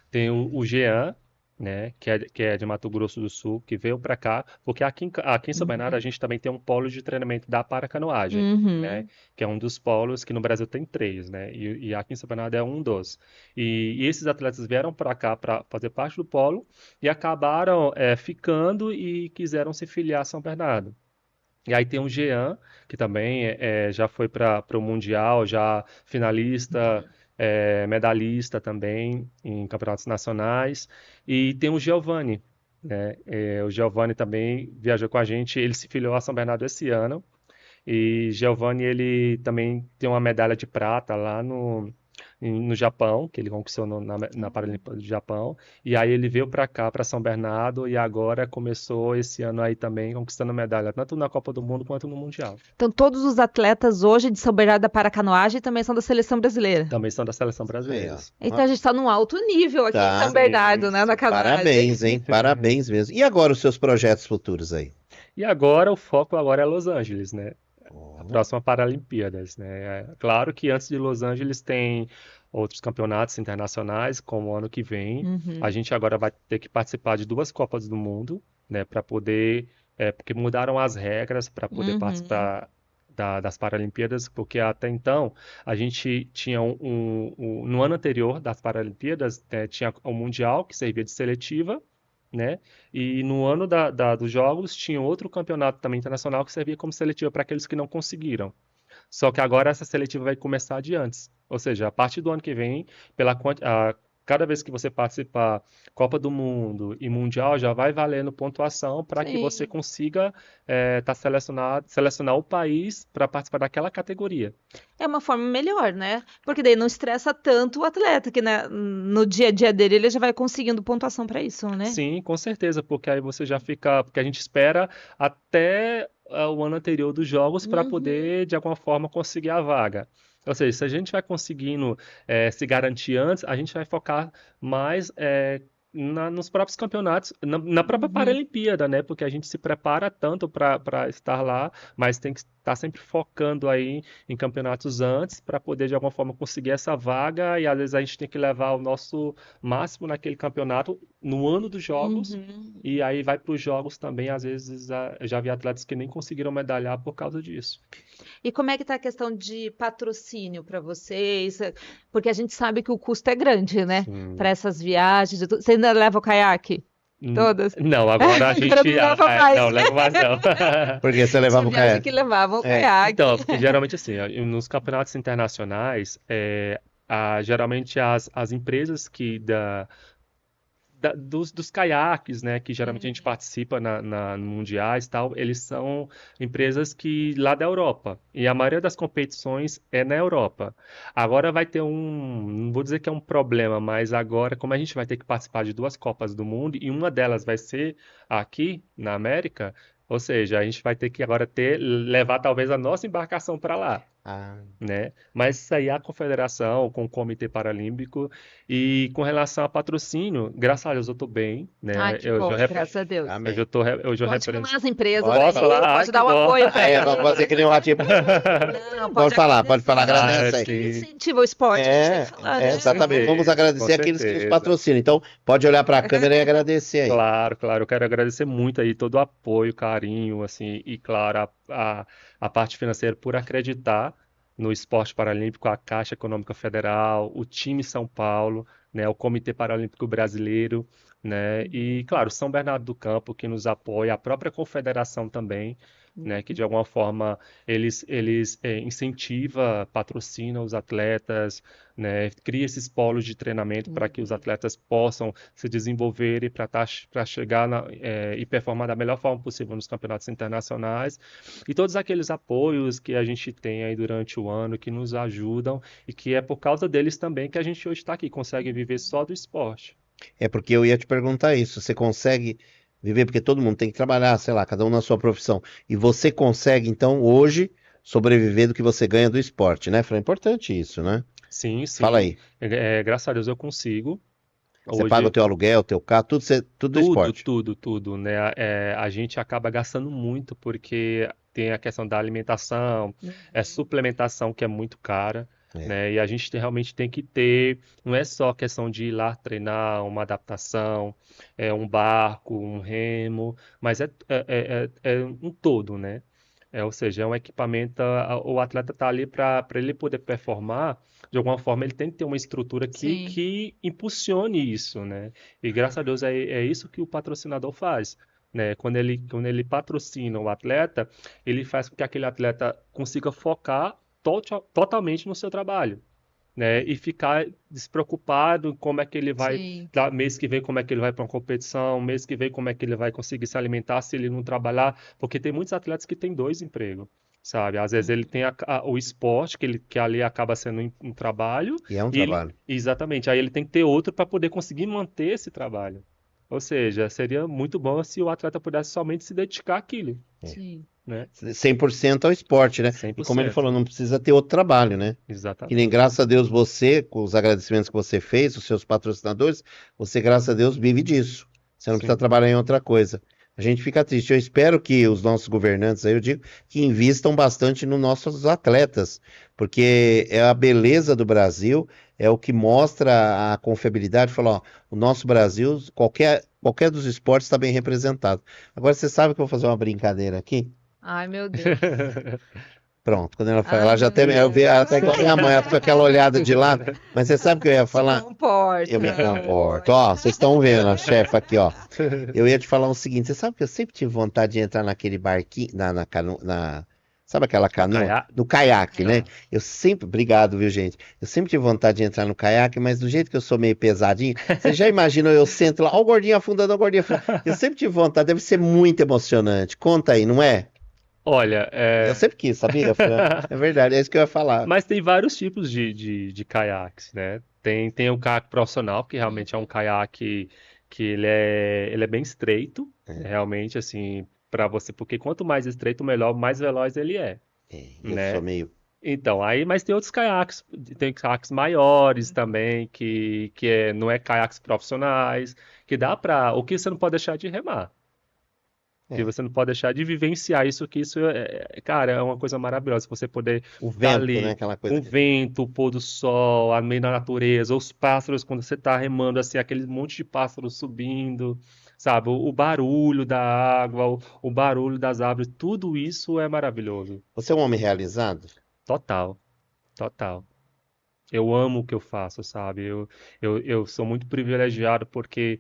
Speaker 2: Tem o Jean, né, que é de Mato Grosso do Sul, que veio para cá, porque aqui em São Bernardo a gente também tem um polo de treinamento da paracanoagem, né, que é um dos polos que no Brasil tem 3, né, e aqui em São Bernardo é um dos. E esses atletas vieram para cá para fazer parte do polo e acabaram ficando e quiseram se filiar a São Bernardo. E aí tem o Jean, que também já foi para o Mundial, já finalista, medalhista também em campeonatos nacionais. E tem o Giovanni, né? O Giovanni também viajou com a gente, ele se filiou a São Bernardo esse ano. E Giovanni, ele também tem uma medalha de prata lá no Japão, que ele conquistou na Paralimpíada do Japão, e aí ele veio para cá, para São Bernardo, e agora começou esse ano aí também conquistando medalha, tanto na Copa do Mundo quanto no Mundial.
Speaker 1: Então todos os atletas hoje de São Bernardo da Paracanoagem também são da seleção brasileira?
Speaker 2: Também são da seleção brasileira.
Speaker 1: Então a gente está num alto nível aqui em São Bernardo, né, na canoagem.
Speaker 3: Parabéns, hein? Parabéns mesmo. E agora os seus projetos futuros aí?
Speaker 2: E agora o foco agora é Los Angeles, né? A próxima Paralimpíadas, né? Claro que antes de Los Angeles tem outros campeonatos internacionais, como o ano que vem.
Speaker 1: Uhum.
Speaker 2: A gente agora vai ter que participar de 2 Copas do Mundo, né, para poder, porque mudaram as regras para poder
Speaker 1: Uhum.
Speaker 2: participar das Paralimpíadas, porque até então a gente tinha no ano anterior das Paralimpíadas, tinha o Mundial, que servia de seletiva, né? E no ano dos Jogos tinha outro campeonato também internacional que servia como seletiva para aqueles que não conseguiram. Só que agora essa seletiva vai começar de antes. Ou seja, a partir do ano que vem, cada vez que você participar Copa do Mundo e Mundial, já vai valendo pontuação para que você
Speaker 1: Sim.
Speaker 2: consiga selecionar o país para participar daquela categoria.
Speaker 1: É uma forma melhor, né? Porque daí não estressa tanto o atleta, que né, no dia a dia dele ele já vai conseguindo pontuação para isso, né?
Speaker 2: Sim, com certeza, porque aí você já fica. Porque a gente espera até o ano anterior dos jogos para
Speaker 1: Uhum.
Speaker 2: poder, de alguma forma, conseguir a vaga. Ou seja, se a gente vai conseguindo se garantir antes, a gente vai focar mais nos próprios campeonatos, na própria
Speaker 1: Uhum.
Speaker 2: Paralimpíada, né? Porque a gente se prepara tanto para estar lá, mas tem que estar sempre focando aí em campeonatos antes para poder, de alguma forma, conseguir essa vaga. E às vezes a gente tem que levar o nosso máximo naquele campeonato no ano dos jogos.
Speaker 1: Uhum.
Speaker 2: E aí vai para os jogos também, às vezes eu já vi atletas que nem conseguiram medalhar por causa disso.
Speaker 1: E como é que tá a questão de patrocínio para vocês? Porque a gente sabe que o custo é grande, né?
Speaker 2: Sim.
Speaker 1: Para essas viagens e tudo. Você ainda leva o caiaque? Todas?
Speaker 2: Não, agora a gente.
Speaker 1: Agora não leva mais.
Speaker 2: Não, leva mais não.
Speaker 3: Porque você levava
Speaker 1: Tinha
Speaker 3: o
Speaker 1: viagem
Speaker 3: caiaque.
Speaker 1: que levavam o
Speaker 3: É.
Speaker 1: caiaque.
Speaker 2: Então, porque geralmente assim, nos campeonatos internacionais, geralmente as empresas dos caiaques, né, que geralmente a gente participa no mundiais e tal, eles são empresas que lá da Europa. E a maioria das competições é na Europa. Agora vai ter não vou dizer que é um problema, mas agora, como a gente vai ter que participar de 2 Copas do Mundo, e uma delas vai ser aqui na América, ou seja, a gente vai ter que agora levar talvez a nossa embarcação para lá.
Speaker 3: Ah,
Speaker 2: Né? Mas isso aí é a confederação com o Comitê Paralímpico. E com relação a patrocínio, graças a Deus eu estou bem, né?
Speaker 1: Ai, que
Speaker 2: Eu
Speaker 1: bom,
Speaker 2: já
Speaker 1: graças a Deus.
Speaker 3: amém.
Speaker 2: eu já
Speaker 1: Pode
Speaker 2: represento.
Speaker 1: chamar as empresas
Speaker 3: Pode
Speaker 1: aí,
Speaker 2: falar?
Speaker 1: pode
Speaker 2: Que
Speaker 1: dar o
Speaker 2: bom.
Speaker 1: apoio para
Speaker 3: Vamos fazer que nem um ratinho.
Speaker 1: Não,
Speaker 3: Pode falar, agradece aí.
Speaker 2: sim.
Speaker 1: Ele incentiva o esporte, a gente tem que falar, né?
Speaker 3: Exatamente. Vamos agradecer
Speaker 2: Com
Speaker 3: aqueles que nos
Speaker 2: certeza.
Speaker 3: patrocinam. Então, pode olhar para a câmera e agradecer aí.
Speaker 2: Claro, claro. Eu quero agradecer muito aí todo o apoio, carinho, assim, e claro, a parte financeira por acreditar no esporte paralímpico, a Caixa Econômica Federal, o time São Paulo, né, o Comitê Paralímpico Brasileiro, né, e claro, São Bernardo do Campo que nos apoia, a própria confederação também, né, que de alguma forma eles incentiva, patrocina os atletas, né, cria esses polos de treinamento para que os atletas possam se desenvolver e para chegar e performar da melhor forma possível nos campeonatos internacionais e todos aqueles apoios que a gente tem aí durante o ano que nos ajudam e que é por causa deles também que a gente hoje está aqui, consegue viver só do esporte.
Speaker 3: É porque eu ia te perguntar isso. Você consegue viver, porque todo mundo tem que trabalhar, sei lá, cada um na sua profissão. E você consegue, então, hoje, sobreviver do que você ganha do esporte, né, Fran? É importante isso, né?
Speaker 2: Sim, sim.
Speaker 3: Fala aí.
Speaker 2: Graças a Deus eu consigo.
Speaker 3: Você
Speaker 2: Hoje,
Speaker 3: paga o teu aluguel, o teu carro, tudo do esporte.
Speaker 2: tudo, né? A gente acaba gastando muito porque tem a questão da alimentação, suplementação que é muito cara, né? E a gente realmente tem que ter, não é só questão de ir lá treinar, uma adaptação, um barco, um remo, mas é um todo, né? Ou seja, é um equipamento, o atleta está ali para ele poder performar, de alguma forma ele tem que ter uma estrutura
Speaker 1: Sim.
Speaker 2: que impulsione isso, né? E graças a Deus é isso que o patrocinador faz, né? Quando ele patrocina o atleta, ele faz com que aquele atleta consiga focar totalmente no seu trabalho, né? E ficar despreocupado em como é que ele vai,
Speaker 1: Sim.
Speaker 2: mês que vem como é que ele vai para uma competição, mês que vem como é que ele vai conseguir se alimentar se ele não trabalhar, porque tem muitos atletas que têm 2 empregos, sabe? Às vezes ele tem o esporte, que ali acaba sendo um trabalho.
Speaker 3: E é um
Speaker 2: e ele-
Speaker 3: trabalho.
Speaker 2: Exatamente, aí ele tem que ter outro para poder conseguir manter esse trabalho. Ou seja, seria muito bom se o atleta pudesse somente se dedicar àquilo,
Speaker 1: Sim.
Speaker 2: né?
Speaker 3: 100% ao esporte, né? E como ele
Speaker 2: 100%.
Speaker 3: falou, não precisa ter outro trabalho, né? Que
Speaker 2: Exatamente.
Speaker 3: nem, graças a Deus, você, com os agradecimentos que você fez, os seus patrocinadores, você, graças a Deus, vive disso. Você não
Speaker 2: Sim.
Speaker 3: precisa trabalhar em outra coisa. a gente fica triste. Eu espero que os nossos governantes, aí eu digo, que invistam bastante nos nossos atletas, porque é a beleza do Brasil, é o que mostra a confiabilidade. Falar, ó, o nosso Brasil, qualquer dos esportes está bem representado. Agora, você sabe que eu vou fazer uma brincadeira aqui?
Speaker 1: Ai, meu Deus.
Speaker 3: Pronto, quando ela fala,
Speaker 1: Ai,
Speaker 3: ela já
Speaker 1: meu
Speaker 3: até, eu vi
Speaker 1: Deus.
Speaker 3: até com a minha mãe, ela com aquela olhada de lado, mas você sabe o que eu ia
Speaker 1: Se
Speaker 3: falar? Eu me
Speaker 1: comporta.
Speaker 3: comporto. Ó, vocês estão vendo a chefe aqui, ó. Eu ia te falar o seguinte, você sabe que eu sempre tive vontade de entrar naquele barquinho, sabe aquela canoa?
Speaker 2: Caiaque?
Speaker 3: No caiaque, né?
Speaker 2: Ah.
Speaker 3: Eu sempre, obrigado, viu, gente? Eu sempre tive vontade de entrar no caiaque, mas do jeito que eu sou meio pesadinho, você já imaginou eu sento lá, ó o gordinho afundando, ó o gordinho afundando. Eu sempre tive vontade, deve ser muito emocionante. Conta aí, não é?
Speaker 2: Olha,
Speaker 3: Eu sempre quis, sabia, Fran? É verdade, é isso que eu ia falar.
Speaker 2: mas tem vários tipos de caiaques, né? Tem o caiaque profissional, que realmente é um caiaque que ele é bem estreito, realmente, assim, para você, porque quanto mais estreito, melhor, mais veloz ele é,
Speaker 3: Eu sou
Speaker 2: né?
Speaker 3: meio.
Speaker 2: Então, aí, mas tem outros caiaques, tem caiaques maiores também, não é caiaques profissionais, que dá para, o que você não pode deixar de remar. Que
Speaker 3: É,
Speaker 2: você não pode deixar de vivenciar isso, que isso cara, é uma coisa maravilhosa. Você poder
Speaker 3: o
Speaker 2: estar
Speaker 3: vento, né?
Speaker 2: ali
Speaker 3: Aquela
Speaker 2: com
Speaker 3: coisa
Speaker 2: o
Speaker 3: que.
Speaker 2: vento, o pôr do sol, a meio da natureza, os pássaros, quando você está remando, assim, aquele monte de pássaros subindo, sabe? O barulho da água, o barulho das árvores, tudo isso é maravilhoso.
Speaker 3: Você é um homem realizado?
Speaker 2: Total, total. Eu amo o que eu faço, sabe? Eu sou muito privilegiado porque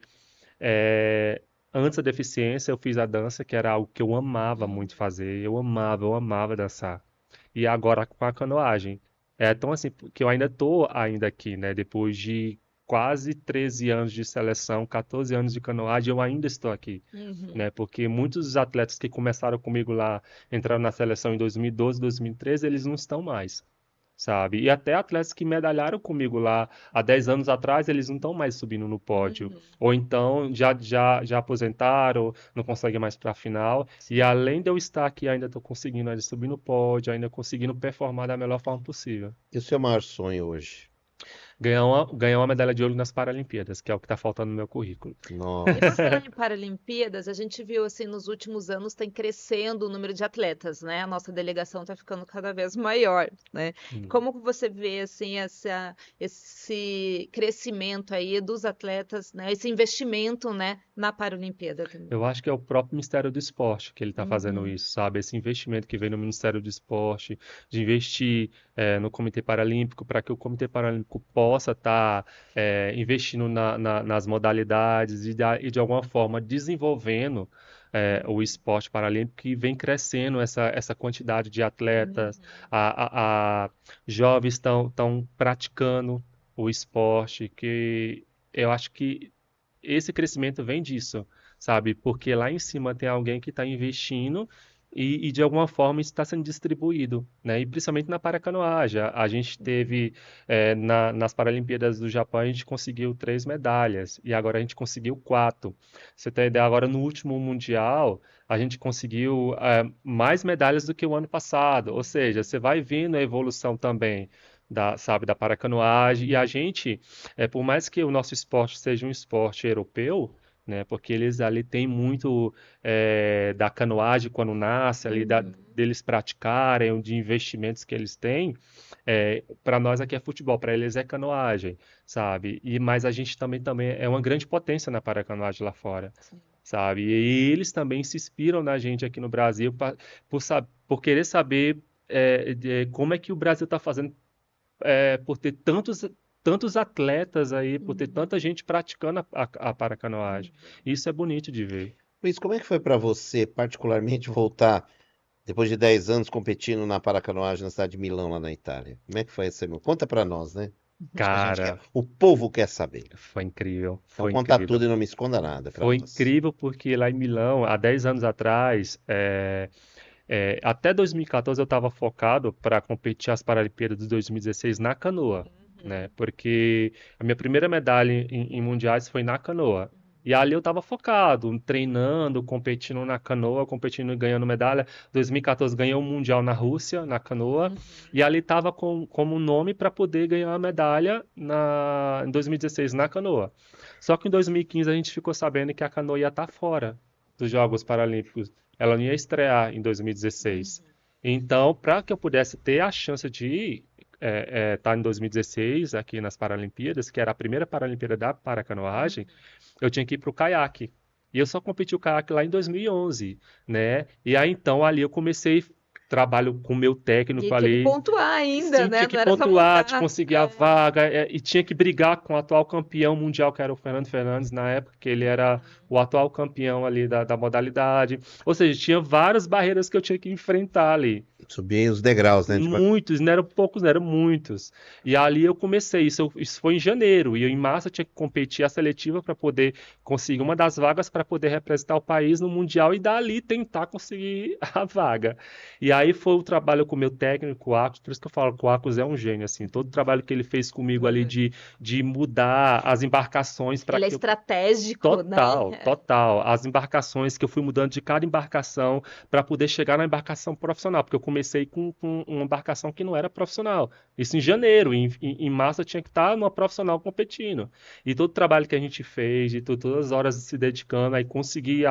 Speaker 2: é, antes da deficiência, eu fiz a dança, que era algo que eu amava muito fazer. Eu amava dançar. E agora com a canoagem. É tão assim que eu ainda tô ainda aqui, né? Depois de quase 13 anos de seleção, 14 anos de canoagem, eu ainda estou aqui,
Speaker 1: Uhum.
Speaker 2: né? Porque muitos dos atletas que começaram comigo lá, entraram na seleção em 2012, 2013, eles não estão mais, sabe? E até atletas que medalharam comigo lá há 10 anos atrás, eles não estão mais subindo no pódio.
Speaker 1: Uhum.
Speaker 2: Ou então já aposentaram, não conseguem mais para a final. E além de eu estar aqui, ainda estou conseguindo ainda subir no pódio, ainda conseguindo performar da melhor forma possível.
Speaker 3: E o seu maior sonho hoje?
Speaker 2: Ganhar uma medalha de ouro nas Paralimpíadas, que é o que está faltando no meu currículo.
Speaker 1: E por
Speaker 3: Nossa.
Speaker 1: falar em Paralimpíadas, a gente viu assim nos últimos anos tem crescendo o número de atletas, né? A nossa delegação está ficando cada vez maior, né?
Speaker 2: Hum.
Speaker 1: Como que você vê assim esse crescimento aí dos atletas, né? Esse investimento, né, na Paralimpíada também.
Speaker 2: Eu acho que é o próprio Ministério do Esporte que ele está fazendo
Speaker 1: Uhum,
Speaker 2: isso, sabe? Esse investimento que vem no Ministério do Esporte, de investir no Comitê Paralímpico, para que o Comitê Paralímpico possa estar investindo nas modalidades e de alguma forma desenvolvendo o esporte paralímpico, que vem crescendo essa quantidade de
Speaker 1: uhum,
Speaker 2: atletas, a jovens estão praticando o esporte, que eu acho que esse crescimento vem disso, sabe? Porque lá em cima tem alguém que está investindo e de alguma forma isso está sendo distribuído, né? E principalmente na paracanoagem. A gente teve, nas Paralimpíadas do Japão, a gente conseguiu 3 medalhas e agora a gente conseguiu 4. Você tem ideia, agora no último Mundial, a gente conseguiu mais medalhas do que o ano passado. Ou seja, você vai vendo a evolução também. Sabe, da paracanoagem, e a gente por mais que o nosso esporte seja um esporte europeu, né, porque eles ali têm muito da canoagem quando nasce, ali
Speaker 1: uhum,
Speaker 2: deles praticarem, de investimentos que eles têm, para nós aqui é futebol, para eles é canoagem, sabe? Mas a gente também é uma grande potência na paracanoagem lá fora,
Speaker 1: sim.
Speaker 2: sabe? E eles também se inspiram na gente aqui no Brasil por querer saber como é que o Brasil está fazendo por ter tantos atletas aí, por ter
Speaker 1: Uhum,
Speaker 2: tanta gente praticando a paracanoagem.
Speaker 1: uhum.
Speaker 2: Isso é bonito de ver.
Speaker 3: Luiz, como é que foi para você, particularmente, voltar depois de 10 anos competindo na paracanoagem na cidade de Milão, lá na Itália? Como é que foi esse? Conta para nós, né? Acho que a gente quer.
Speaker 2: Cara,
Speaker 3: O povo quer saber.
Speaker 2: foi incrível,
Speaker 3: Então
Speaker 2: foi
Speaker 3: conta
Speaker 2: incrível.
Speaker 3: tudo e não me esconda nada para
Speaker 2: Foi
Speaker 3: nós.
Speaker 2: incrível porque lá em Milão, há 10 anos atrás, até 2014 eu estava focado para competir as Paralimpíadas de 2016 na canoa, né?
Speaker 1: Uhum.
Speaker 2: Porque a minha primeira medalha em mundiais foi na canoa. E ali eu estava focado, treinando, competindo na canoa, competindo e ganhando medalha. 2014 ganhei um mundial na Rússia, na canoa,
Speaker 1: Uhum.
Speaker 2: e ali estava como nome para poder ganhar a medalha em 2016 na canoa. Só que em 2015 a gente ficou sabendo que a canoa ia estar fora. dos Jogos Paralímpicos, ela não ia estrear em 2016. Então, para que eu pudesse ter a chance de estar em 2016 aqui nas Paralimpíadas, que era a primeira Paralimpíada da paracanoagem, eu tinha que ir para o caiaque. E eu só competi o caiaque lá em 2011, né? E aí, então, ali eu comecei trabalho com o meu
Speaker 1: E
Speaker 2: técnico
Speaker 1: tinha que
Speaker 2: ali.
Speaker 1: pontuar ainda,
Speaker 2: Sim,
Speaker 1: né?
Speaker 2: tinha que
Speaker 1: Não era só
Speaker 2: pontuar, de
Speaker 1: montar.
Speaker 2: conseguir a vaga, e tinha que brigar com o atual campeão mundial, que era o Fernando Fernandes, na época, que ele era o atual campeão ali da modalidade. Ou seja, tinha várias barreiras que eu tinha que enfrentar ali.
Speaker 3: Subir os degraus, né? Tipo,
Speaker 2: Muitos, não eram poucos, não eram muitos. E ali eu comecei, isso foi em janeiro, e eu, em março eu tinha que competir a seletiva para poder conseguir uma das vagas para poder representar o país no Mundial e dali tentar conseguir a vaga. E aí foi o trabalho com o meu técnico, o Acos, por isso que eu falo que o Acos é um gênio, assim, todo o trabalho que ele fez comigo ali de mudar as embarcações para
Speaker 1: Ele é
Speaker 2: que eu
Speaker 1: estratégico, né?
Speaker 2: Total. As embarcações que eu fui mudando de cada embarcação para poder chegar na embarcação profissional, porque eu comecei com uma embarcação que não era profissional. Isso em janeiro, em março eu tinha que estar numa profissional competindo. E todo o trabalho que a gente fez, e todas as horas se dedicando, aí consegui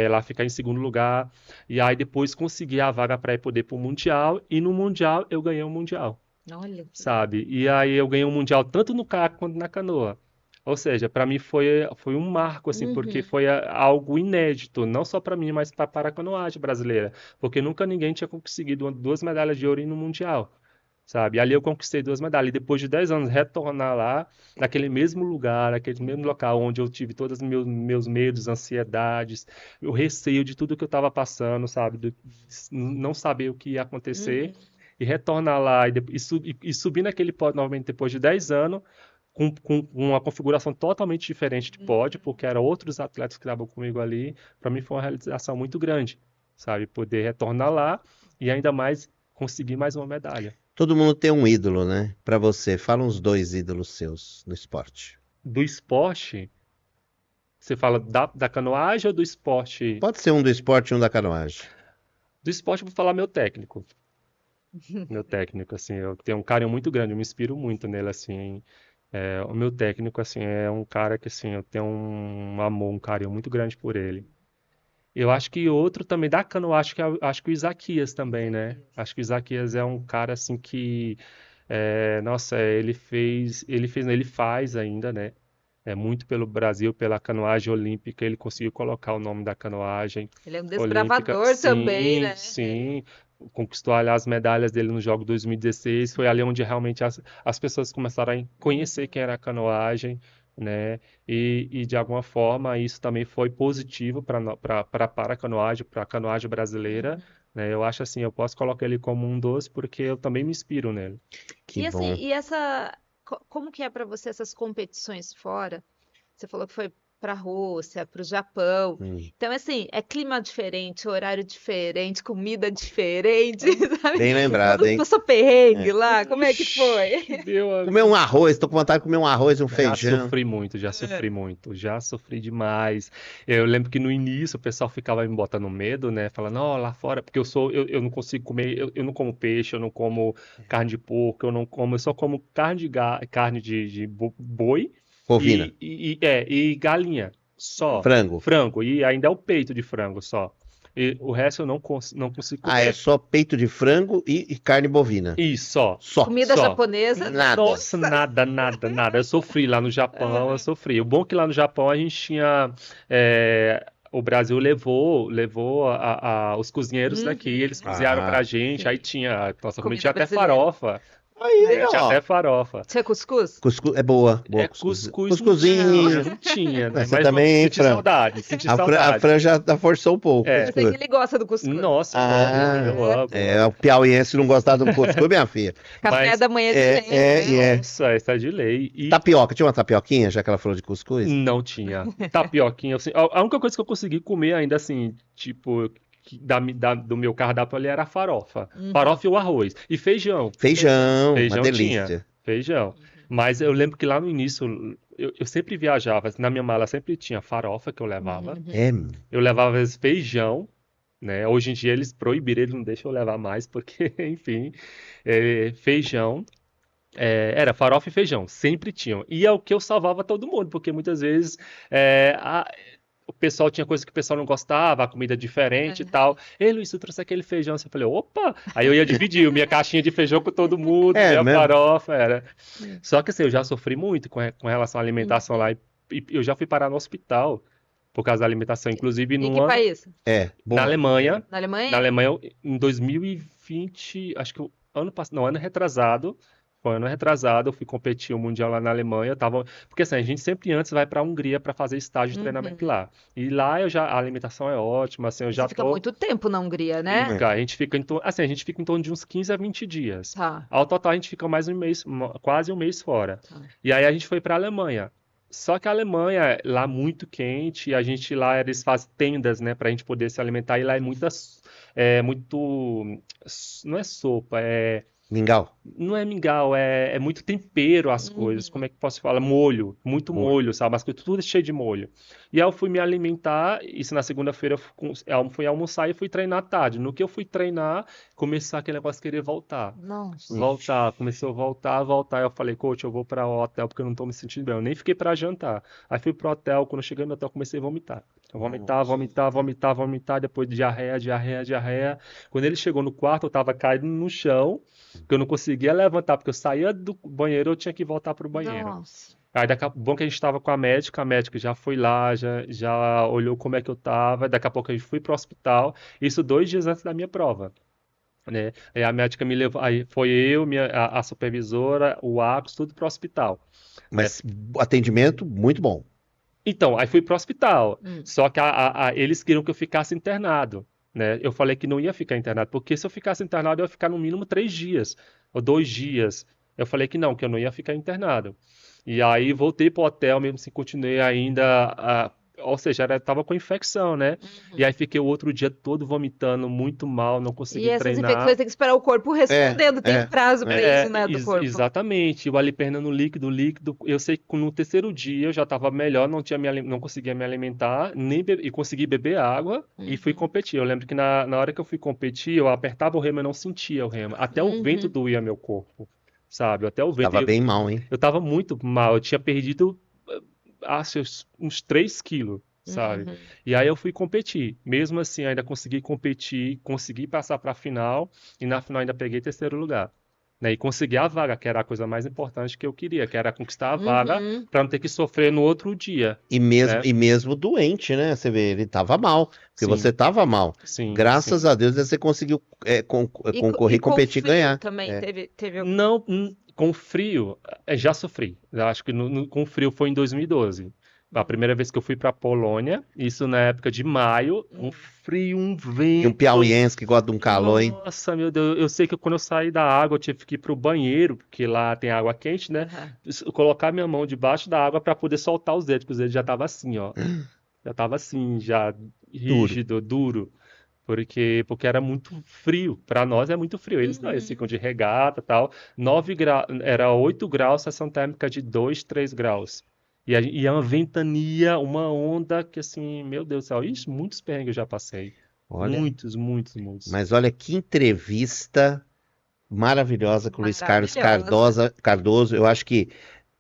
Speaker 2: lá ficar em segundo lugar, e aí depois consegui a vaga para poder para o Mundial, e no Mundial eu ganhei o Mundial,
Speaker 1: Olha.
Speaker 2: sabe? E aí eu ganhei o Mundial tanto no caiaque quanto na canoa. Ou seja, para mim foi um marco, assim, porque foi algo inédito, não só para mim, mas para a paracanoagem brasileira, porque nunca ninguém tinha conseguido duas medalhas de ouro no Mundial, sabe? Ali eu conquistei duas medalhas, e depois de 10 anos retornar lá, naquele mesmo lugar, naquele mesmo local onde eu tive todos os meus medos, ansiedades, o receio de tudo que eu estava passando, sabe? De não saber o que ia acontecer, e retornar lá e subir naquele pódio novamente depois de 10 anos, com uma configuração totalmente diferente de pódio, porque eram outros atletas que estavam comigo ali. Para mim foi uma realização muito grande, sabe? Poder retornar lá e ainda mais conseguir mais uma medalha.
Speaker 3: todo mundo tem um ídolo, né? Pra você, fala uns dois ídolos seus no esporte.
Speaker 2: Do esporte, você fala da canoagem ou do esporte?
Speaker 3: Pode ser um do esporte e um da canoagem.
Speaker 2: Do esporte, eu vou falar meu técnico. Meu técnico, assim, eu tenho um carinho muito grande, eu me inspiro muito nele, assim. O meu técnico, assim, é um cara que, assim, eu tenho um amor, um carinho muito grande por ele. Eu acho que outro também da canoa, acho que o Isaquias também, né? Acho que o Isaquias é um cara, assim, que, nossa, ele faz ainda, né? Muito pelo Brasil, pela canoagem olímpica, ele conseguiu colocar o nome da canoagem
Speaker 1: Ele é um
Speaker 2: olímpica.
Speaker 1: desbravador também,
Speaker 2: Sim,
Speaker 1: né?
Speaker 2: sim. Conquistou, aliás, as medalhas dele no Jogo 2016. Foi ali onde realmente as pessoas começaram a conhecer quem era a canoagem, né? E de alguma forma, isso também foi positivo para a canoagem brasileira, né? Eu acho assim, eu posso colocar ele como um dos, porque eu também me inspiro nele.
Speaker 3: Que
Speaker 1: E assim,
Speaker 3: bom.
Speaker 1: como que é para você essas competições fora? Você falou que foi para a Rússia, para o Japão. Então, assim, é clima diferente, horário diferente, comida diferente, sabe?
Speaker 3: Bem lembrado, hein?
Speaker 1: Passou perrengue lá, como é que foi?
Speaker 3: Comer um arroz, tô com vontade de comer um arroz, um
Speaker 2: Já
Speaker 3: feijão.
Speaker 2: sofri muito, já sofri demais. Eu lembro que no início o pessoal ficava me botando medo, né? Falando, não, lá fora, porque eu não consigo comer, eu não como peixe, eu não como carne de porco, eu só como carne de boi
Speaker 3: Bovina.
Speaker 2: e galinha, só.
Speaker 3: Frango.
Speaker 2: Frango, e ainda é o peito de frango só. E o resto eu não consigo
Speaker 3: Ah, é
Speaker 2: comer.
Speaker 3: só peito de frango e carne bovina.
Speaker 2: Isso, só.
Speaker 3: Só.
Speaker 1: Comida
Speaker 2: Só.
Speaker 1: japonesa?
Speaker 3: Nada.
Speaker 2: Nossa, nada. Eu sofri lá no Japão, eu sofri. O bom é que lá no Japão a gente tinha. O Brasil levou os cozinheiros daqui, eles cozinharam
Speaker 3: Ah,
Speaker 2: pra gente, aí tinha. Nossa,
Speaker 1: Comida
Speaker 2: tinha até
Speaker 1: brasileira.
Speaker 2: farofa.
Speaker 3: Aí,
Speaker 2: Tinha
Speaker 3: ó.
Speaker 2: até farofa.
Speaker 1: Tinha cuscuz?
Speaker 3: Cuscuz é boa. Boa
Speaker 2: Cuscuz
Speaker 3: Cuscuzinho.
Speaker 2: não tinha, né?
Speaker 3: Mas você
Speaker 2: Mas
Speaker 3: também,
Speaker 2: senti
Speaker 3: Fran?
Speaker 2: saudade, senti
Speaker 3: A
Speaker 2: saudade.
Speaker 3: Fran já forçou um pouco.
Speaker 2: É.
Speaker 1: Eu sei que ele gosta do cuscuz.
Speaker 2: Nossa, eu amo.
Speaker 3: É, o piauiense não gostar do cuscuz, minha filha.
Speaker 1: Café
Speaker 2: Mas-
Speaker 1: da manhã de sempre, né?
Speaker 3: E é.
Speaker 2: Nossa, essa é de lei. E
Speaker 3: Tapioca, tinha uma tapioquinha, já que ela falou de cuscuz?
Speaker 2: não tinha. Tapioquinha, assim, a única coisa que eu consegui comer ainda, assim, tipo, do meu cardápio ali era a farofa. Farofa e o arroz. E feijão.
Speaker 3: Feijão,
Speaker 2: Feijão
Speaker 3: uma delícia.
Speaker 2: tinha. Feijão. Mas eu lembro que lá no início, eu sempre viajava, na minha mala sempre tinha farofa que eu levava.
Speaker 3: É,
Speaker 2: Eu levava às vezes feijão, né? Hoje em dia eles proibiram, eles não deixam eu levar mais, porque, enfim, feijão. Era farofa e feijão, sempre tinham. E é o que eu salvava todo mundo, porque muitas vezes o o pessoal tinha coisa que o pessoal não gostava, a comida diferente e tal. Ei, Luiz, tu trouxe aquele feijão. Eu falei, opa! Aí eu ia dividir minha caixinha de feijão com todo mundo, minha
Speaker 3: mesmo?
Speaker 2: farofa, era. Só que assim, eu já sofri muito com relação à alimentação lá. E eu já fui parar no hospital por causa da alimentação. Inclusive,
Speaker 1: E que país?
Speaker 3: Bom.
Speaker 2: na Alemanha.
Speaker 1: Na Alemanha?
Speaker 2: Na Alemanha, em 2020, acho que o ano passado, não, ano retrasado. Foi ano retrasado, eu fui competir o Mundial lá na Alemanha. Porque assim, a gente sempre antes vai para a Hungria para fazer estágio de treinamento lá. E lá a alimentação é ótima, assim, eu
Speaker 1: Você
Speaker 2: já
Speaker 1: fica muito tempo na Hungria, né?
Speaker 2: a gente fica a gente fica em torno de uns 15 a 20 dias.
Speaker 1: Tá.
Speaker 2: Ao total, a gente fica mais um mês, quase um mês fora.
Speaker 1: Tá.
Speaker 2: E aí a gente foi para a Alemanha. Só que a Alemanha, lá muito quente, e a gente lá, eles fazem tendas, né, pra gente poder se alimentar, e lá não é sopa,
Speaker 3: Mingau.
Speaker 2: não é mingau, é muito tempero as coisas. Como é que posso falar? Molho, muito molho, sabe? As coisas tudo cheio de molho. E aí eu fui me alimentar, isso na segunda-feira eu fui almoçar e fui treinar à tarde. No que eu fui treinar, começou aquele negócio de querer voltar.
Speaker 1: Nossa.
Speaker 2: Começou a voltar. Eu falei, coach, eu vou para o hotel porque eu não tô me sentindo bem. Eu nem fiquei para jantar. Aí fui pro hotel, quando eu cheguei no hotel, comecei a vomitar. Vomitar, depois diarreia. Quando ele chegou no quarto, eu tava caído no chão, que eu não conseguia levantar, porque eu saía do banheiro, eu tinha que voltar pro banheiro.
Speaker 1: Nossa.
Speaker 2: Aí daqui a pouco a gente estava com a médica já foi lá, já olhou como é que eu tava, daqui a pouco a gente foi pro hospital, isso 2 dias antes da minha prova, né? Aí a médica me levou, aí foi eu, a supervisora, o Acos, tudo pro hospital.
Speaker 3: Mas atendimento muito bom.
Speaker 2: Então, aí fui pro hospital, só que eles queriam que eu ficasse internado, né? Eu falei que não ia ficar internado, porque se eu ficasse internado, eu ia ficar no mínimo 3 dias, ou 2 dias. Eu falei que eu não ia ficar internado. E aí voltei pro hotel, mesmo assim, continuei ainda, ou seja, tava com infecção, né? E aí fiquei o outro dia todo vomitando, muito mal, não consegui
Speaker 1: E essas
Speaker 2: treinar.
Speaker 1: infecções tem que esperar o corpo respondendo, tem prazo pra isso, né, do corpo.
Speaker 2: Exatamente, eu ali perdendo líquido, eu sei que no terceiro dia eu já estava melhor, não conseguia me alimentar, e consegui beber água e fui competir. Eu lembro que na hora que eu fui competir, eu apertava o remo e não sentia o remo, até o vento doía meu corpo, sabe? Até o vento.
Speaker 3: Tava bem mal, hein?
Speaker 2: Eu tava muito mal, eu tinha perdido uns 3 quilos, sabe? E aí eu fui competir. Mesmo assim, ainda consegui competir, consegui passar para a final, e na final ainda peguei terceiro lugar. Né? E consegui a vaga, que era a coisa mais importante que eu queria, que era conquistar a vaga para não ter que sofrer no outro dia.
Speaker 3: E mesmo doente, né? Você vê, ele tava mal, porque você tava mal.
Speaker 2: Sim,
Speaker 3: Graças a Deus você conseguiu concorrer, competir e ganhar.
Speaker 1: Também teve
Speaker 2: Não, com frio, já sofri. Eu acho que com frio foi em 2012. A primeira vez que eu fui para a Polônia, isso na época de maio, um frio, um vento.
Speaker 3: E um piauiense que gosta de um calor, hein?
Speaker 2: Nossa, meu Deus, eu sei que quando eu saí da água, eu tive que ir pro banheiro, porque lá tem água quente, né? Colocar minha mão debaixo da água para poder soltar os dedos, porque os dedos já tava assim, ó. Já tava assim, já rígido, duro. Porque era muito frio. Para nós é muito frio. Eles não, eles ficam de regata e tal. 9 graus, era 8 graus, sensação térmica de 2, 3 graus. E é uma ventania, uma onda que assim, meu Deus do céu, isso, muitos perrengues eu já passei.
Speaker 3: Olha,
Speaker 2: muitos.
Speaker 3: mas olha que entrevista maravilhosa com o Luiz Carlos Cardoso. Eu acho que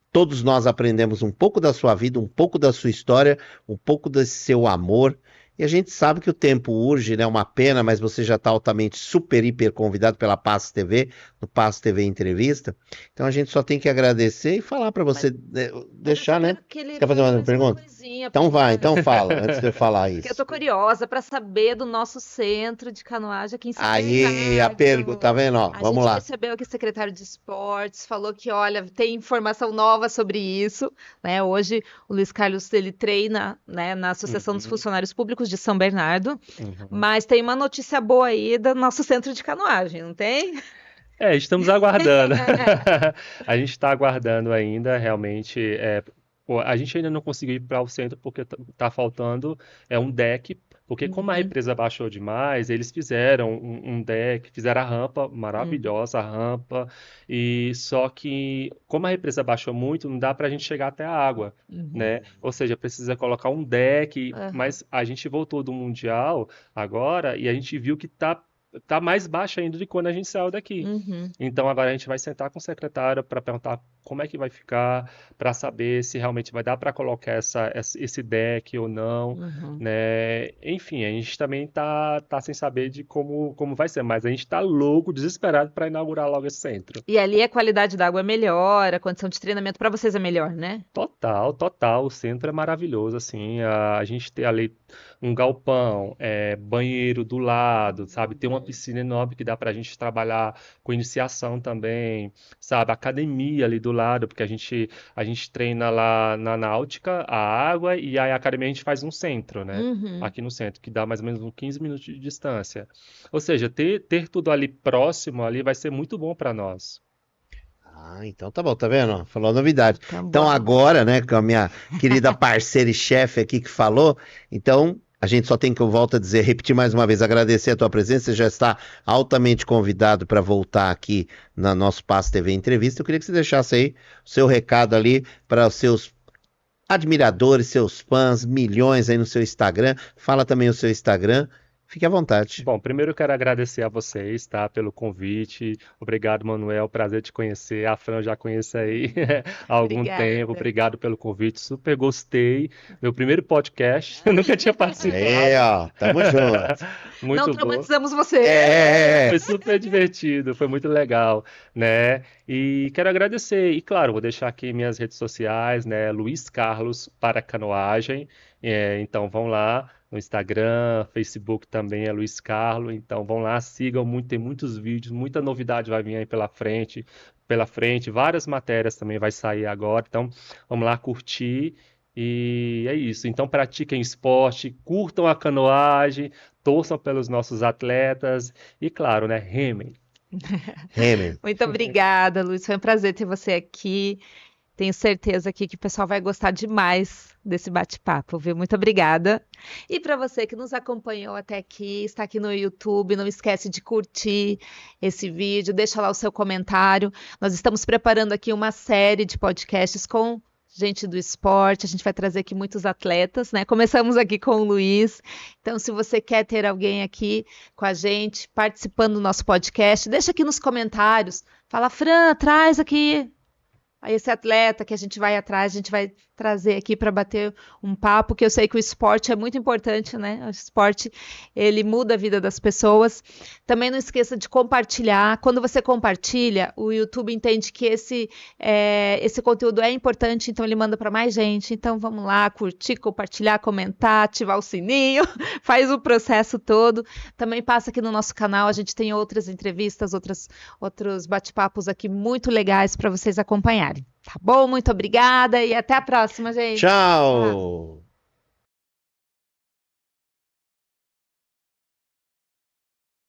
Speaker 3: todos nós aprendemos um pouco da sua vida, um pouco da sua história, um pouco desse seu amor. E a gente sabe que o tempo urge, né? Uma pena, mas você já está altamente super, hiper convidado pela Passos TV, no Passos TV Entrevista. Então a gente só tem que agradecer e falar para você deixar, né? Quer fazer uma pergunta? Então vai, então fala, antes de eu falar isso.
Speaker 1: Porque eu tô curiosa para saber do nosso centro de canoagem aqui em São
Speaker 3: Aí, a
Speaker 1: Bernardo.
Speaker 3: pergunta, tá vendo? Ó, vamos lá.
Speaker 1: A gente recebeu aqui o secretário de esportes, falou que, olha, tem informação nova sobre isso, né? Hoje o Luiz Carlos, ele treina, né, na Associação dos Funcionários Públicos de São Bernardo, mas tem uma notícia boa aí do nosso centro de canoagem, não tem?
Speaker 2: Estamos aguardando. A gente está aguardando ainda, realmente. A gente ainda não conseguiu ir para o centro porque está faltando um deck, porque como a represa baixou demais, eles fizeram um deck, fizeram a rampa, maravilhosa a rampa, e só que como a represa baixou muito, não dá para a gente chegar até a água, né? Ou seja, precisa colocar um deck, mas a gente voltou do Mundial agora e a gente viu que tá mais baixo ainda de quando a gente saiu daqui. Então agora a gente vai sentar com o secretário para perguntar como é que vai ficar, para saber se realmente vai dar para colocar esse deck ou não, né? Enfim, a gente também tá sem saber de como vai ser, mas a gente tá louco, desesperado para inaugurar logo esse centro.
Speaker 1: E ali a qualidade da água é melhor, a condição de treinamento para vocês é melhor, né?
Speaker 2: Total, total. O centro é maravilhoso, assim. A gente tem ali um galpão, banheiro do lado, sabe? Tem uma piscina enorme que dá pra gente trabalhar com iniciação também, sabe? Academia ali do lado, porque a gente treina lá na náutica, a água, e aí a academia a gente faz um centro, né? Aqui no centro, que dá mais ou menos uns 15 minutos de distância. Ou seja, ter tudo ali próximo ali vai ser muito bom pra nós.
Speaker 3: Ah, então tá bom, tá vendo? Falou novidade.
Speaker 1: Tá
Speaker 3: Então
Speaker 1: bom.
Speaker 3: agora, né, com a minha querida parceira e chefe aqui que falou, então a gente só tem que, eu volto a dizer, repetir mais uma vez, agradecer a tua presença, você já está altamente convidado para voltar aqui na nosso Passo TV Entrevista. Eu queria que você deixasse aí o seu recado ali para os seus admiradores, seus fãs, milhões aí no seu Instagram. Fala também o seu Instagram. Fique à vontade.
Speaker 2: Bom, primeiro eu quero agradecer a vocês, tá, pelo convite. Obrigado, Manuel. Prazer te conhecer. A Fran eu já conheço aí há algum
Speaker 1: Obrigada.
Speaker 2: tempo. Obrigado pelo convite. Super gostei. Meu primeiro podcast. Eu nunca tinha participado.
Speaker 3: Ó, tamo junto.
Speaker 2: Muito
Speaker 1: Não
Speaker 2: bom.
Speaker 1: traumatizamos você.
Speaker 2: Foi super divertido, foi muito legal, né? E quero agradecer. E claro, vou deixar aqui minhas redes sociais, né? Luiz Carlos para Canoagem. Então vão lá no Instagram, Facebook também é Luiz Carlos. Então vão lá, sigam muito, tem muitos vídeos, muita novidade vai vir aí pela frente, várias matérias também vai sair agora. Então vamos lá curtir. E é isso. Então pratiquem esporte, curtam a canoagem, torçam pelos nossos atletas e, claro, né, remem.
Speaker 3: Remem.
Speaker 1: Muito obrigada, Luiz. Foi um prazer ter você aqui. Tenho certeza aqui que o pessoal vai gostar demais desse bate-papo, viu? Muito obrigada. E para você que nos acompanhou até aqui, está aqui no YouTube, não esquece de curtir esse vídeo, deixa lá o seu comentário. Nós estamos preparando aqui uma série de podcasts com gente do esporte, a gente vai trazer aqui muitos atletas, né? Começamos aqui com o Luiz. Então, se você quer ter alguém aqui com a gente, participando do nosso podcast, deixa aqui nos comentários. Fala, Fran, traz aqui esse atleta que a gente vai atrás, a gente vai trazer aqui para bater um papo, que eu sei que o esporte é muito importante, né? O esporte, ele muda a vida das pessoas. Também não esqueça de compartilhar. Quando você compartilha, o YouTube entende que esse conteúdo é importante, então ele manda para mais gente. Então vamos lá, curtir, compartilhar, comentar, ativar o sininho, faz o processo todo. Também passa aqui no nosso canal, a gente tem outras entrevistas, outros bate-papos aqui muito legais para vocês acompanharem. Tá bom? Muito obrigada e até a próxima, gente.
Speaker 3: Tchau.